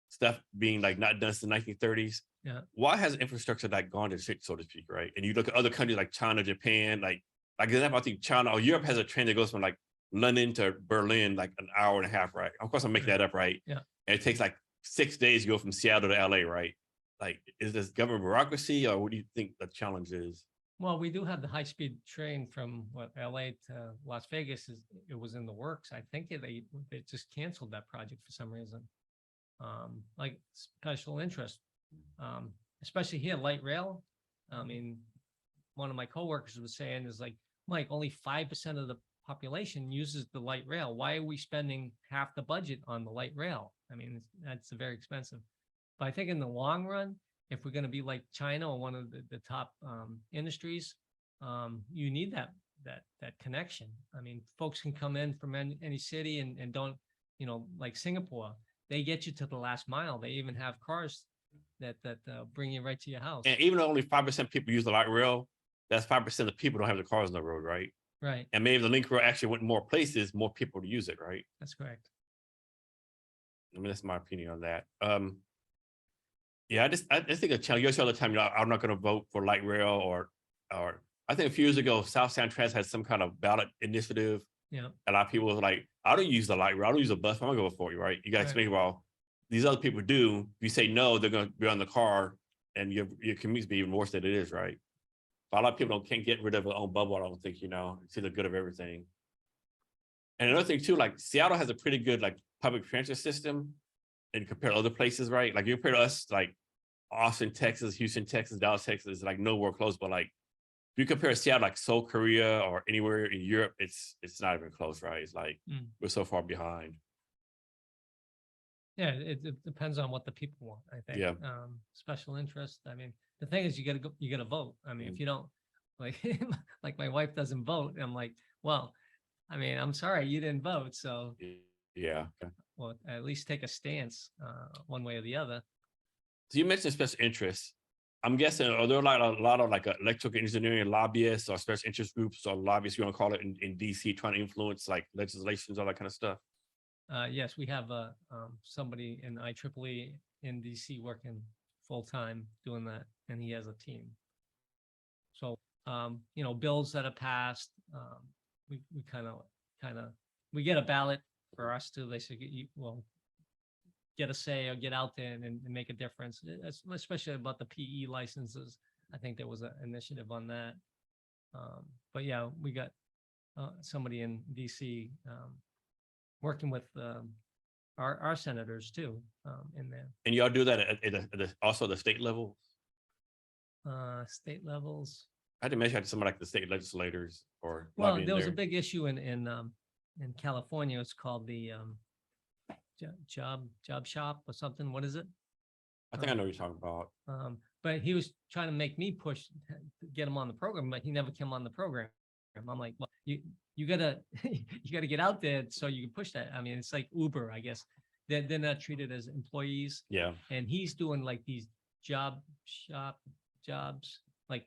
stuff being like not done since the 1930s. Yeah. Why has infrastructure like gone to shit, so to speak, right? And you look at other countries like China, Japan, like example, I think China or Europe has a train that goes from like London to Berlin, like an hour and a half, right? Of course, I'm making that up, right? Yeah. And it takes like 6 days to go from Seattle to LA, right? Like, is this government bureaucracy, or what do you think the challenge is? Well, we do have the high-speed train from LA to Las Vegas. It was in the works. I think they just canceled that project for some reason. Like special interest, especially here, light rail. I mean, one of my coworkers was saying is like, Mike, only 5% of the population uses the light rail. Why are we spending half the budget on the light rail? I mean, that's very expensive. But I think in the long run, if we're going to be like China or one of the top industries, you need that connection. I mean, folks can come in from any city and don't, you know, like Singapore, they get you to the last mile. They even have cars that bring you right to your house. And even though only 5% people use the light rail, that's 5% of people don't have the cars on the road, right? Right. And maybe the link road actually went more places, more people to use it, right? That's correct. I mean, that's my opinion on that. Yeah, I just think a challenge. You say all the time, you know, I'm not going to vote for light rail or I think a few years ago, South Sound Trans had some kind of ballot initiative. Yeah. A lot of people were like, I don't use the light rail, I don't use a bus, I'm gonna go for you, right? You gotta explain, well, these other people do. If you say no, they're gonna be on the car and your commute's be even worse than it is, right? But a lot of people can't get rid of their own bubble, I don't think, you know, see the good of everything. And another thing too, like Seattle has a pretty good like public transit system and compared to other places, right? Like you compare to us, like Austin, Texas, Houston, Texas, Dallas, Texas, like nowhere close, but like if you compare Seattle like Seoul, Korea, or anywhere in Europe, it's not even close, right? It's like we're so far behind. Yeah, it depends on what the people want, I think. Yeah. Special interest. I mean, the thing is, you gotta vote. I mean, if you don't, like, like my wife doesn't vote, I'm like, well, I mean, I'm sorry you didn't vote, so yeah. Well, at least take a stance, one way or the other. So you mentioned special interests. I'm guessing, are there like a lot of like electrical engineering lobbyists or special interest groups or lobbyists, you want to call it, in DC trying to influence like legislations, all that kind of stuff? Yes, we have somebody in IEEE in DC working full time doing that, and he has a team. So, you know, bills that are passed, we kind of we get a ballot for us to, they say, well, get a say or get out there and make a difference, especially about the PE licenses. I think there was an initiative on that. But yeah, we got somebody in DC working with our senators too in there. And y'all do that at also the state level? State levels. I had to mention some like the state legislators or. Well, there was a big issue in California. It's called the job shop or something. What is it? I think I know what you're talking about. But he was trying to make me push to get him on the program, but he never came on the program. I'm like, well, you gotta you gotta get out there so you can push that. I mean, it's like Uber, I guess. They're not treated as employees. Yeah. And he's doing like these job shop jobs, like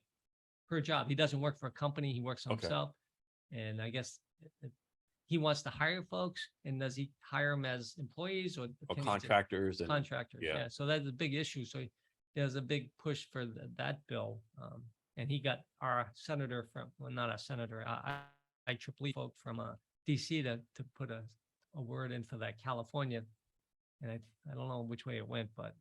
per job. He doesn't work for a company. He works for himself. And I guess he wants to hire folks, and does he hire them as employees or Or can he take contractors and, contractors? yeah. Yeah, so that's a big issue. So there's a big push for that bill. And he got our senator from, well, not a senator, IEEE folk from DC to put a word in for that California. And I don't know which way it went, but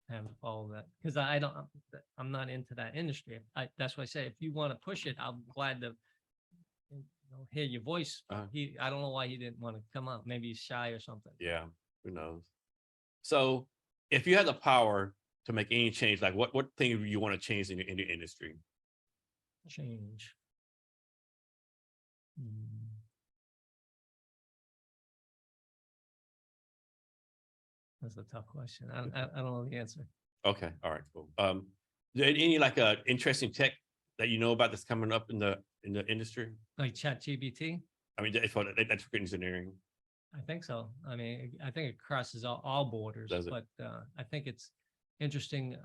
I haven't followed that because I'm not into that industry. That's why I say, if you want to push it, I'm glad to hear your voice. I don't know why he didn't want to come out. Maybe he's shy or something. Yeah, who knows? So if you had the power to make any change, like what thing do you want to change in your industry? Change. That's a tough question. I don't know the answer. Okay, all right, cool. Is there any like interesting tech that you know about that's coming up in the industry? Like ChatGPT? I mean, for electrical engineering. I think so. I mean, I think it crosses all borders, Does it? but I think it's interesting.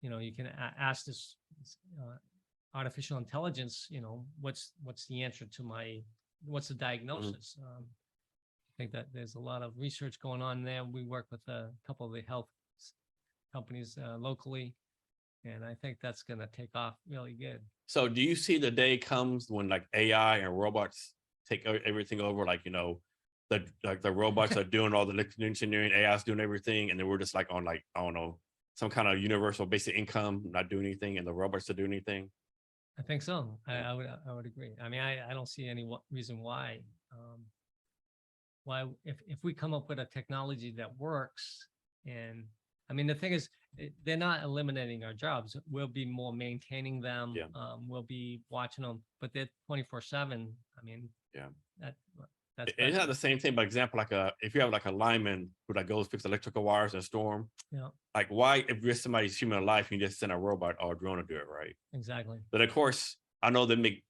You can ask this artificial intelligence, what's the answer to what's the diagnosis? I think that there's a lot of research going on there. We work with a couple of the health companies locally, and I think that's going to take off really good. So do you see the day comes when like AI and robots take everything over? Like, the robots are doing all the electrical engineering, AI's doing everything. And then we're just like on like, I don't know, some kind of universal basic income, not doing anything, and the robots are doing anything. I think so. I would agree. I mean, I don't see any reason why if we come up with a technology that works, and I mean, the thing is, they're not eliminating our jobs. We'll be more maintaining them. Yeah. We'll be watching them, but they're 24/7. I mean, Yeah. That's It's not the same thing, but example, like if you have like a lineman who like goes fix electrical wires in a storm, Yeah, like why, if you're somebody's human life, you just send a robot or a drone to do it, right? exactly. But of course, I know they make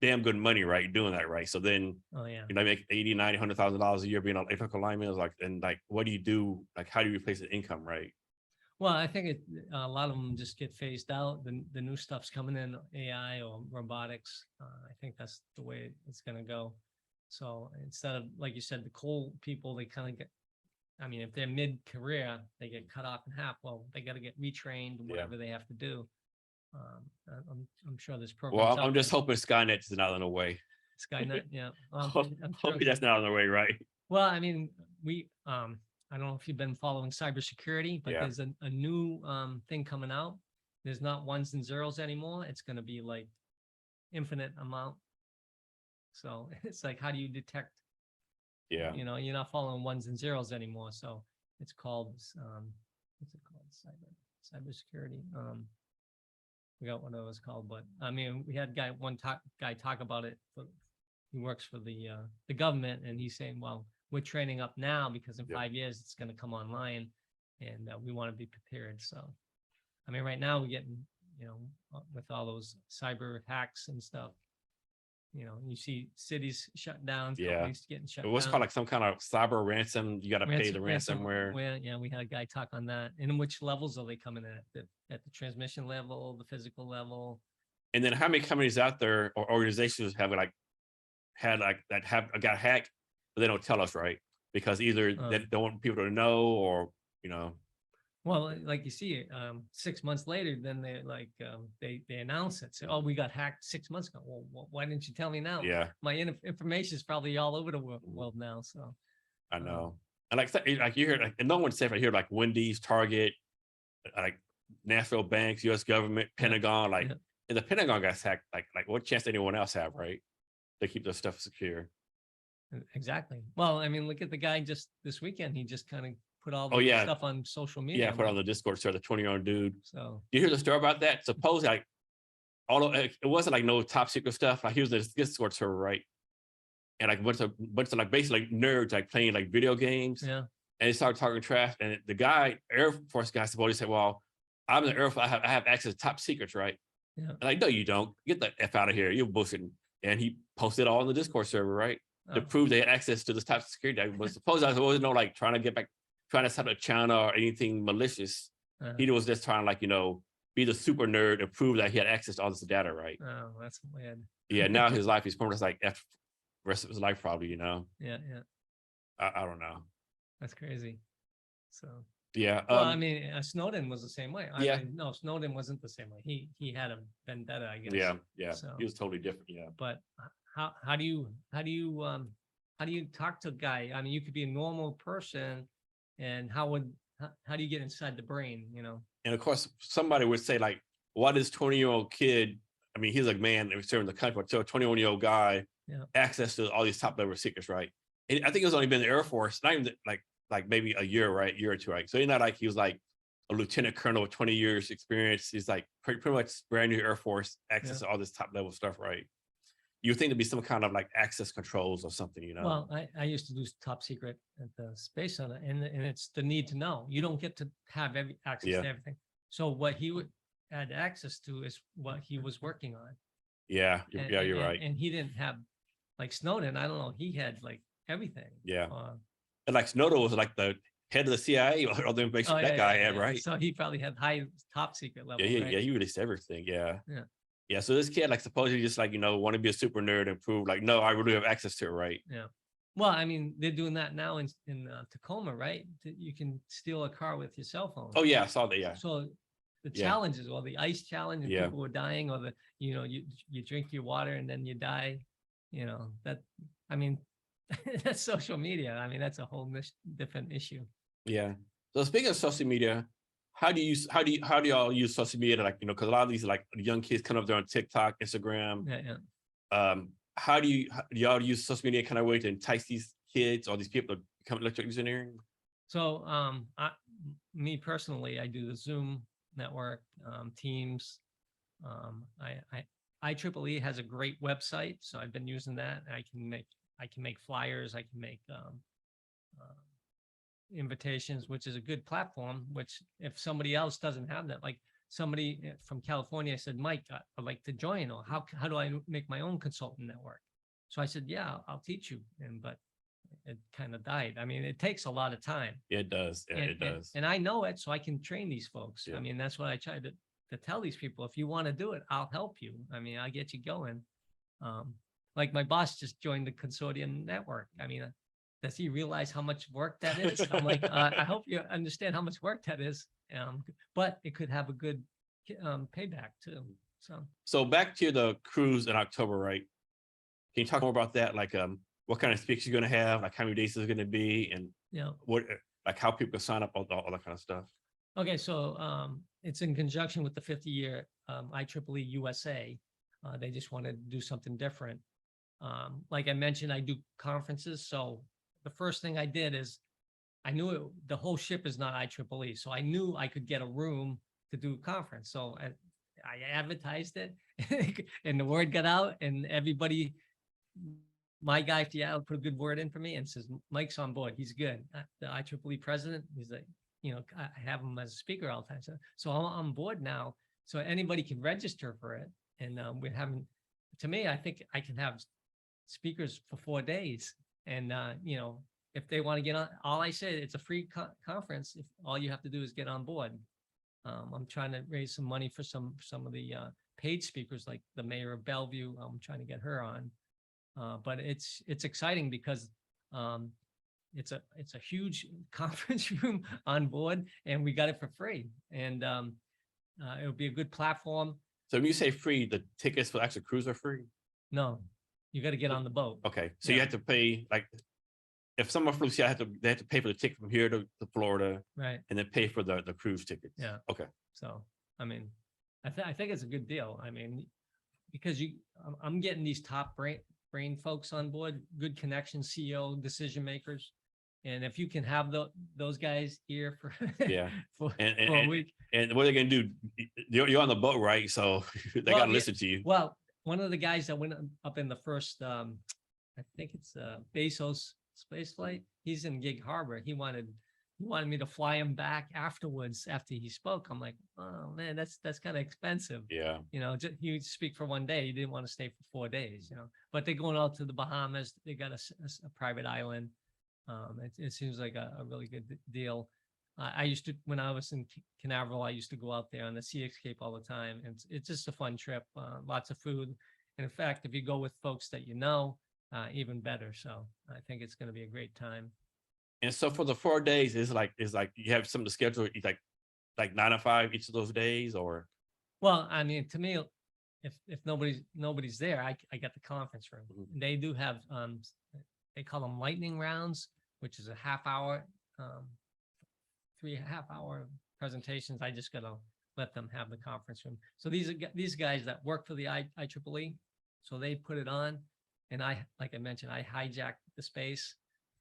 damn good money, right, doing that, right? So then, Oh yeah. they make $80,000, $90,000, $100,000 a year being an electrical lineman. Is like, and like, what do you do? Like, how do you replace the income, right? Well, I think a lot of them just get phased out. The new stuff's coming in, AI or robotics. I think that's the way it's going to go. So instead of, like you said, the coal people, they kind of get, I mean, if they're mid-career, they get cut off in half. Well, they got to get retrained, whatever they have to do. I'm sure there's programs. Well, I'm just hoping Skynet is not in the way. Skynet, yeah. I'm Hoping that's not in the way, right? Well, I mean, I don't know if you've been following cybersecurity, but there's a new thing coming out. There's not ones and zeros anymore. It's going to be like infinite amount. So it's like, how do you detect? Yeah. You're not following ones and zeros anymore. So it's called, what's it called? Cybersecurity. Forgot what it was called, but I mean, we had one guy talk about it. He works for the government, and he's saying, well, we're training up now because in 5 years it's going to come online, and we want to be prepared. So, I mean, right now we're getting, with all those cyber hacks and stuff, you see cities shut down, companies getting shut down. What's called like some kind of cyber ransom? You got to pay the ransomware. Yeah, we had a guy talk on that. And in which levels are they coming at the transmission level, the physical level? And then how many companies out there or organizations have got hacked, but they don't tell us, right? Because either they don't want people to know, or Well, like you see, 6 months later, then they like they announce it. Say, oh, we got hacked 6 months ago. Well, why didn't you tell me now? Yeah, my information is probably all over the world now. So I know. And like you hear, like, and no one's safe. I hear like Wendy's, Target, like National Banks, U.S. government, Pentagon, and the Pentagon got hacked. Like what chance anyone else have, right? They keep their stuff secure. Exactly. Well, I mean, look at the guy just this weekend. He just kind of put all the stuff on social media. Yeah, put on the Discord server, the 20-year-old dude. So you hear the story about that? Suppose like it wasn't like no top secret stuff. Like he was in this Discord server, right? And like bunch of like basically like nerds like playing like video games. Yeah. And they started talking trash. And the guy, Air Force guy, supposedly said, "Well, I'm in the Air Force. I have access to top secrets, right?" Yeah. And like, no, you don't. Get the F out of here. You're bullshitting. And he posted all on the Discord server, right? To prove they had access to this top security. I was supposed I wasn't like trying to set up a channel or anything malicious. He was just trying to like, be the super nerd and prove that he had access to all this data, right? Oh, that's weird. Yeah, now his life is pretty much like rest of his life, probably, you know. Yeah. I don't know. That's crazy. So, Yeah. well, I mean, Snowden was the same way. Yeah. No, Snowden wasn't the same way. He had a vendetta, I guess. Yeah. So, He was totally different. Yeah. but how do you talk to a guy? I mean, you could be a normal person, and how do you get inside the brain? You know. And of course, somebody would say, like, why does 20-year-old kid, I mean, he's a man that was serving the country, but to a 21-year-old guy, access to all these top level secrets, right? And I think it's only been in the Air Force, not even like maybe a year, right? Year or two, right? So he's not like he was like a lieutenant colonel with 20 years experience. He's like pretty much brand new Air Force access to all this top level stuff, right? You think there'd be some kind of like access controls or something, you know? Well, I used to do top secret at the Space Center, and it's the need to know. You don't get to have access to everything. So what he would had access to is what he was working on. Yeah, you're right. And he didn't have, like Snowden, I don't know, he had like everything. Yeah. And like Snowden was like the head of the CIA or the information that guy had, right? So he probably had top secret level. Yeah, he released everything. Yeah. Yeah. So this kid, like, supposedly just like, you know, want to be a super nerd and prove like, no, I really have access to it, right? Yeah. Well, I mean, they're doing that now in Tacoma, right? You can steal a car with your cell phone. Oh yeah, I saw that. Yeah. So the challenges, or the ice challenge, and people were dying, or you drink your water and then you die. You know, I mean, that's social media. I mean, that's a whole different issue. Yeah. So speaking of social media, how do y'all use social media to, like, you know, because a lot of these like young kids come up there on TikTok, Instagram. Yeah. How do y'all use social media kind of way to entice these kids or these people to become electrical engineering? So me personally, I do the Zoom network, Teams. IEEE has a great website, so I've been using that. I can make flyers. I can make invitations, which is a good platform. Which if somebody else doesn't have that, like somebody from California said, Mike, I'd like to join, or how do I make my own consultant network? So I said, yeah, I'll teach you. But it kind of died. I mean, it takes a lot of time. It does. It does. And I know it, so I can train these folks. Yeah. I mean, that's what I try to tell these people. If you want to do it, I'll help you. I mean, I'll get you going. Like my boss just joined the consortium network. I mean, does he realize how much work that is? I'm like, I hope you understand how much work that is. But it could have a good payback too. So back to the cruise in October, right? Can you talk more about that? Like, what kind of speakers you're going to have? Like, how many days is it going to be? And what, like, how people can sign up, all that kind of stuff. Okay, so it's in conjunction with the 50-year IEEE USA. They just wanted to do something different. Like I mentioned, I do conferences. So the first thing I did is I knew the whole ship is not IEEE. So I knew I could get a room to do a conference. So I advertised it and the word got out, and everybody, my guy put a good word in for me and says, Mike's on board. He's good. The IEEE president, he's like, I have him as a speaker all the time. So I'm on board now. So anybody can register for it. And we're having, to me, I think I can have speakers for 4 days. And, if they want to get on, all I said, it's a free conference. If all you have to do is get on board. I'm trying to raise some money for some of the paid speakers, like the mayor of Bellevue. I'm trying to get her on. But it's exciting because it's a huge conference room on board, and we got it for free. And it'll be a good platform. So when you say free, the tickets for the actual cruise are free? No, you got to get on the boat. Okay, so you have to pay, like, if someone flew, they have to pay for the ticket from here to Florida, right? And then pay for the cruise tickets. Yeah. Okay. So I mean, I think it's a good deal. I mean, because I'm getting these top brain folks on board, good connections, CEO, decision makers. And if you can have those guys here for for a week. And what are they gonna do? You're on the boat, right? So they gotta listen to you. Well, one of the guys that went up in the first, I think it's Bezos space flight. He's in Gig Harbor. He wanted me to fly him back afterwards after he spoke. I'm like, oh man, that's kind of expensive. Yeah. He would speak for 1 day. He didn't want to stay for 4 days. But they're going out to the Bahamas. They got a private island. It seems like a really good deal. I used to, when I was in Canaveral, I used to go out there on the Sea Escape all the time. And it's just a fun trip, lots of food. And in fact, if you go with folks that even better. So I think it's going to be a great time. And so for the 4 days, it's like you have something to schedule, like 9 to 5 each of those days, or Well, I mean, to me, if nobody's there, I get the conference room. Mhm. They do have they call them lightning rounds, which is a half hour, 3.5 hour presentations. I just gotta let them have the conference room. So these guys that work for the IEEE, so they put it on, and like I mentioned, I hijacked the space.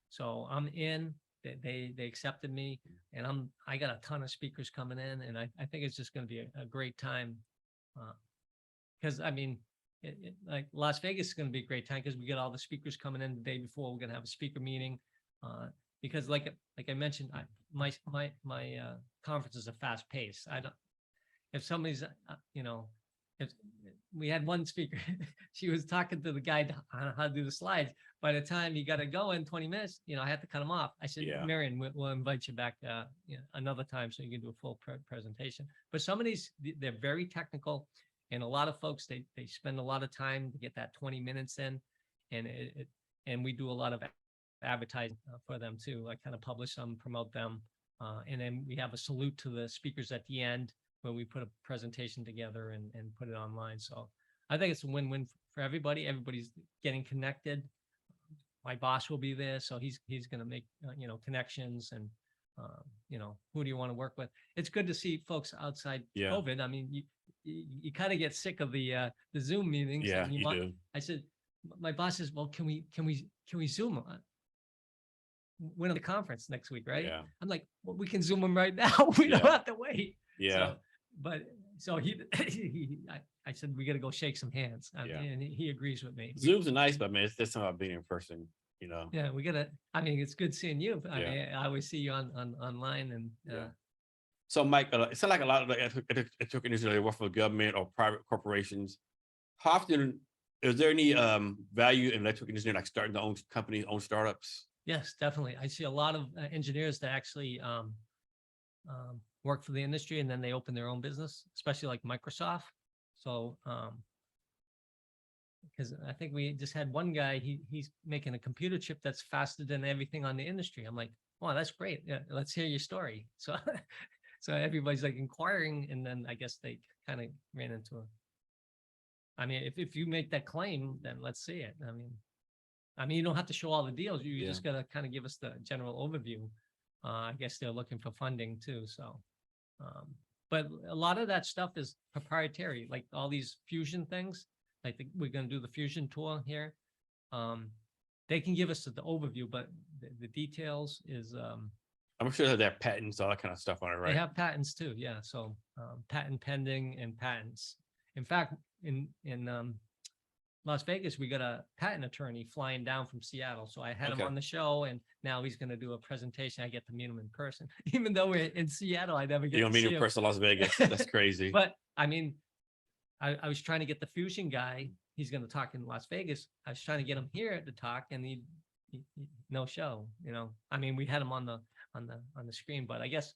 So I'm in. They accepted me, and I got a ton of speakers coming in, and I think it's just going to be a great time. Because I mean, like Las Vegas is going to be a great time because we get all the speakers coming in the day before. We're going to have a speaker meeting. Because like I mentioned, my conferences are fast paced. I don't, if somebody's if we had one speaker, she was talking to the guy on how to do the slides. By the time he got to go in 20 minutes, I had to cut him off. I said, Yeah. Marion, we'll invite you back another time so you can do a full presentation. But some of these, they're very technical, and a lot of folks, they spend a lot of time to get that 20 minutes in, and and we do a lot of advertising for them too. I kind of publish them, promote them, and then we have a salute to the speakers at the end, where we put a presentation together and put it online. So I think it's a win-win for everybody. Everybody's getting connected. My boss will be there, so he's going to make connections, and who do you want to work with? It's good to see folks outside Yeah. COVID. I mean, you kind of get sick of the Zoom meetings. Yeah, and you do. I said, my boss says, well, can we Zoom on? We're in the conference next week, right? Yeah. I'm like, well, we can Zoom them right now. We don't Yeah. have to wait. Yeah. So I said, we got to go shake some hands. Yeah. And he agrees with me. Zooms are nice, but man, it's just about being in person, Yeah, we got to, I mean, it's good seeing you. Yeah. I always see you online, and Yeah. So Mike, it sounds like a lot of the took industry, they work for government or private corporations. How often is there any value in electric engineering, like starting their own companies, own startups? Yes, definitely. I see a lot of engineers that actually work for the industry, and then they open their own business, especially like Microsoft. So, because I think we just had one guy, he's making a computer chip that's faster than everything on the industry. I'm like, wow, that's great. Yeah, let's hear your story. So, so everybody's like inquiring, and then I guess they kind of ran into a. I mean, if you make that claim, then let's see it. I mean, you don't have to show all the deals. You just got to kind of give us the general overview. I guess they're looking for funding too. So, but a lot of that stuff is proprietary, like all these fusion things. Like we're going to do the fusion tour here. They can give us the overview, but the details is. I'm sure they have patents, all that kind of stuff on it, right? They have patents too. Yeah. So patent pending and patents. In fact, in Las Vegas, we got a patent attorney flying down from Seattle. So I had him on the show, and now he's going to do a presentation. I get to meet him in person. Even though we're in Seattle, I never get You don't to meet see in person in Las Vegas. That's crazy. But I mean, I was trying to get the fusion guy. He's going to talk in Las Vegas. I was trying to get him here to talk, and he no show. I mean, we had him on the screen, but I guess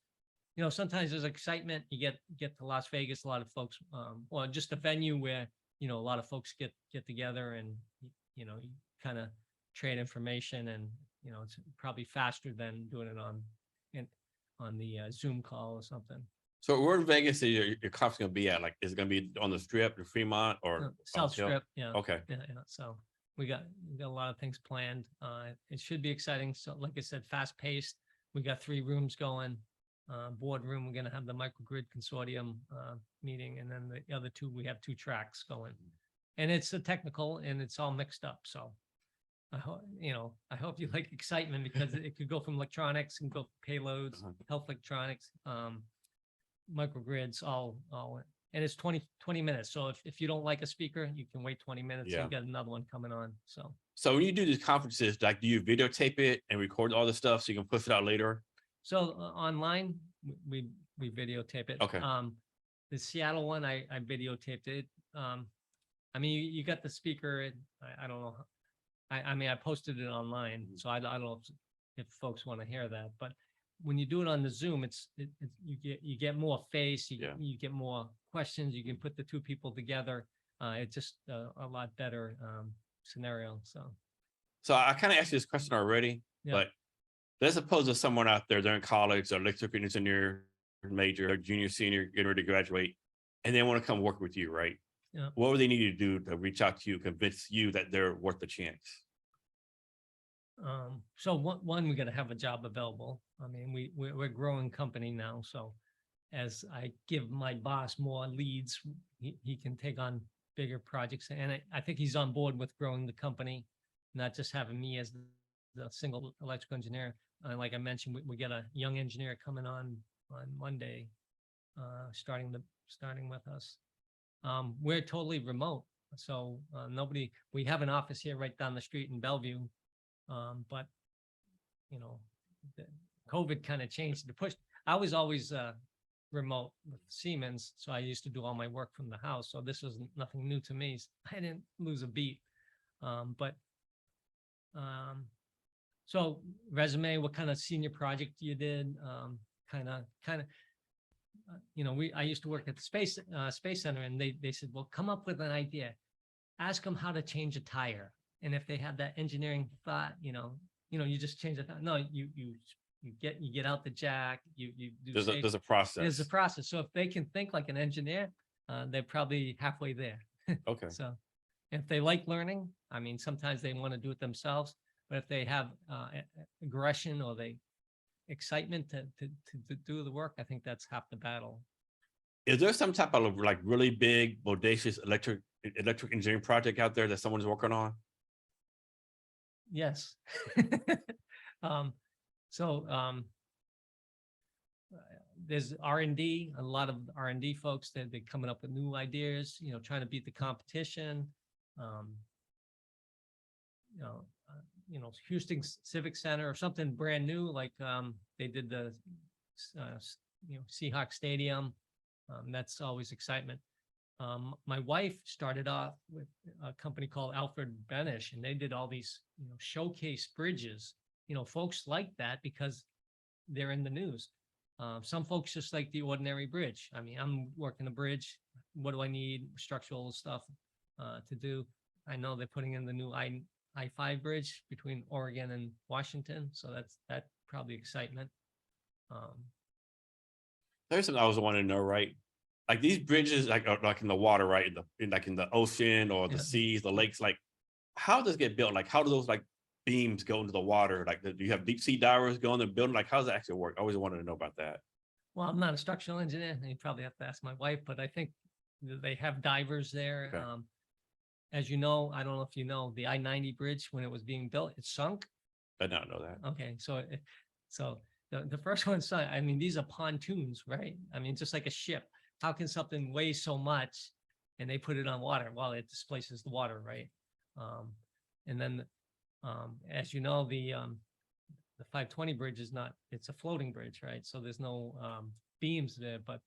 sometimes there's excitement. You get to Las Vegas, a lot of folks, or just a venue where a lot of folks get together, and you kind of trade information, and it's probably faster than doing it on the Zoom call or something. So where in Vegas is your conference going to be at? Like, is it going to be on the Strip, the Fremont, or South Strip? Yeah. Okay. Yeah. So we got a lot of things planned. It should be exciting. So like I said, fast paced. We got 3 rooms going. Boardroom, we're going to have the Microgrid Consortium meeting, and then the other 2, we have 2 tracks going, and it's a technical, and it's all mixed up. So I hope you like excitement, because it could go from electronics and go payloads, health electronics, microgrids, all, and it's 20 minutes. So if you don't like a speaker, you can wait 20 minutes. Yeah. You got another one coming on. So when you do these conferences, like, do you videotape it and record all the stuff so you can push it out later? So online, we videotape it. Okay. The Seattle one, I videotaped it. I mean, you got the speaker. I don't know. I mean, I posted it online, so I don't know if folks want to hear that. But when you do it on the Zoom, you get more face. You get more questions. You can put the 2 people together. It's just a lot better scenario. So So I kind of asked you this question already, Yeah. but let's suppose there's someone out there, they're in college, they're electrical engineer major, or junior, senior, getting ready to graduate, and they want to come work with you, right? Yeah. What would they need to do to reach out to you, convince you that they're worth the chance? So one, we got to have a job available. I mean, we're a growing company now, so as I give my boss more leads, he can take on bigger projects. And I think he's on board with growing the company, not just having me as the single electrical engineer. Like I mentioned, we got a young engineer coming on Monday, starting with us. We're totally remote, so we have an office here right down the street in Bellevue. But you know, COVID kind of changed the push. I was always remote with Siemens, so I used to do all my work from the house. So this was nothing new to me. I didn't lose a beat. So resume, what kind of senior project you did? I used to work at the space center, and they said, well, come up with an idea. Ask them how to change a tire. And if they have that engineering thought, you just change it. No, you get out the jack, you do. There's a process. There's a process. So if they can think like an engineer, they're probably halfway there. Okay. So if they like learning, I mean, sometimes they want to do it themselves, but if they have aggression or excitement to do the work, I think that's half the battle. Is there some type of like really big, bodacious electric engineering project out there that someone's working on? Yes. There's R&D, a lot of R&D folks that they're coming up with new ideas, trying to beat the competition. Houston Civic Center or something brand new, like they did the Seahawks Stadium. That's always excitement. My wife started off with a company called Alfred Benish, and they did all these, showcase bridges. Folks like that because they're in the news. Some folks just like the ordinary bridge. I mean, I'm working a bridge. What do I need? Structural stuff to do. I know they're putting in the new I-5 bridge between Oregon and Washington, so that's probably excitement. There's something I was wanting to know, right? Like these bridges, like in the water, right? In the ocean or the seas, the lakes, like how does it get built? Like how do those like beams go into the water? Like do you have deep sea divers going and building? Like how does it actually work? I always wanted to know about that. Well, I'm not a structural engineer, and you probably have to ask my wife, but I think they have divers there. Okay. As you know, I don't know if you know, the I-90 bridge, when it was being built, it sunk. I did not know that. Okay, so the first one sunk. I mean, these are pontoons, right? I mean, just like a ship. How can something weigh so much and they put it on water? Well, it displaces the water, right? And then, as you know, the 520 bridge is not, it's a floating bridge, right? So there's no beams there, but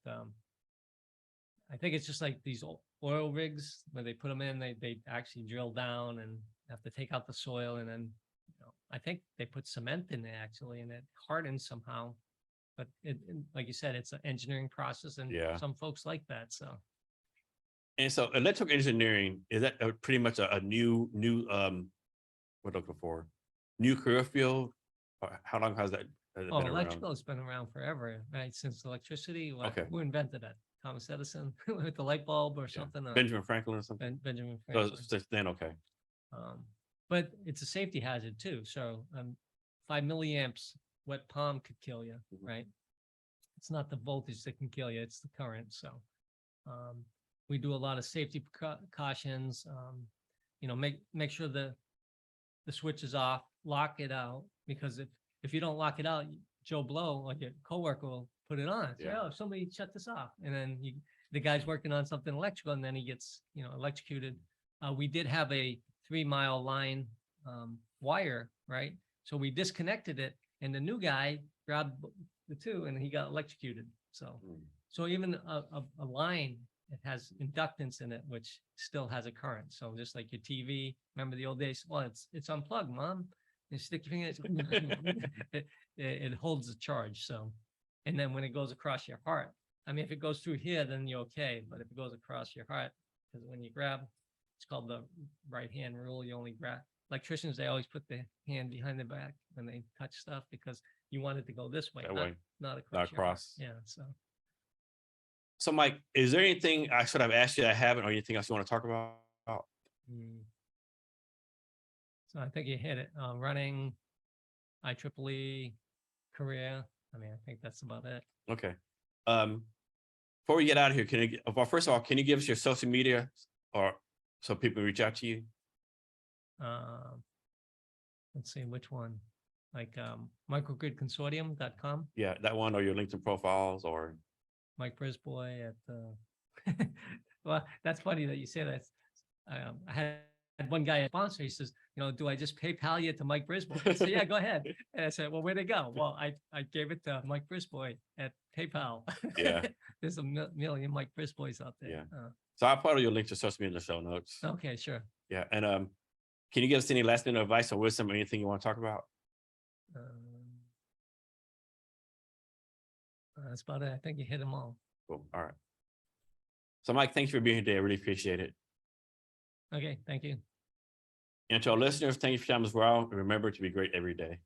I think it's just like these oil rigs where they put them in, they actually drill down and have to take out the soil. And then, I think they put cement in there actually, and it hardens somehow. But like you said, it's an engineering process, and some folks like that. So, and so electrical engineering, is that pretty much a new what looking for new career field? How long has that been electrical around? has been around forever, right? Since electricity. Okay. Who invented that? Thomas Edison with the light bulb or something? Benjamin Franklin or something? Benjamin Franklin. So it's then, okay. But it's a safety hazard too. So 5 milliamps wet palm could kill you, right? It's not the voltage that can kill you, it's the current. So we do a lot of safety precautions, make sure the switch is off, lock it out, because if you don't lock it out, Joe Blow, like your coworker, will put it on. Say, oh, somebody shut this off. And then the guy's working on something electrical, and then he gets, electrocuted. We did have a 3-mile line wire, right? So we disconnected it, and the new guy grabbed the two, and he got electrocuted. So even a line, it has inductance in it, which still has a current. So just like your TV, remember the old days? Well, it's unplugged, Mom. You stick your finger, it holds the charge. So, and then when it goes across your heart, I mean, if it goes through here, then you're okay. But if it goes across your heart, because when you grab, it's called the right hand rule. You only electricians, they always put their hand behind their back when they touch stuff because you want it to go this way, That not, way, not across. not your arm. across. Yeah, so. So Mike, is there anything I should have asked you that I haven't, or anything else you want to talk about? So I think you hit it. Running, IEEE, career. I mean, I think that's about it. Okay. Before we get out of here, can you, well, first of all, can you give us your social media or so people can reach out to you? Let's see which one. Like microgridconsortium.com. Yeah, that one, or your LinkedIn profiles, or Mike Brisbois at well, that's funny that you say that. I had one guy at sponsor. He says, you know, do I just PayPal you to Mike Brisbois? I said, yeah, go ahead. And I said, well, where'd it go? Well, I gave it to Mike Brisbois at PayPal. Yeah. There's a million Mike Brisbois out there. Yeah. So I'll put your link to social media in the show notes. Okay, sure. Yeah. And can you give us any last minute advice or wisdom or anything you want to talk about? That's about it. I think you hit them all. Cool. All right. So Mike, thanks for being here today. I really appreciate it. Okay, thank you. And to our listeners, thank you for your time as well. And remember to be great every day.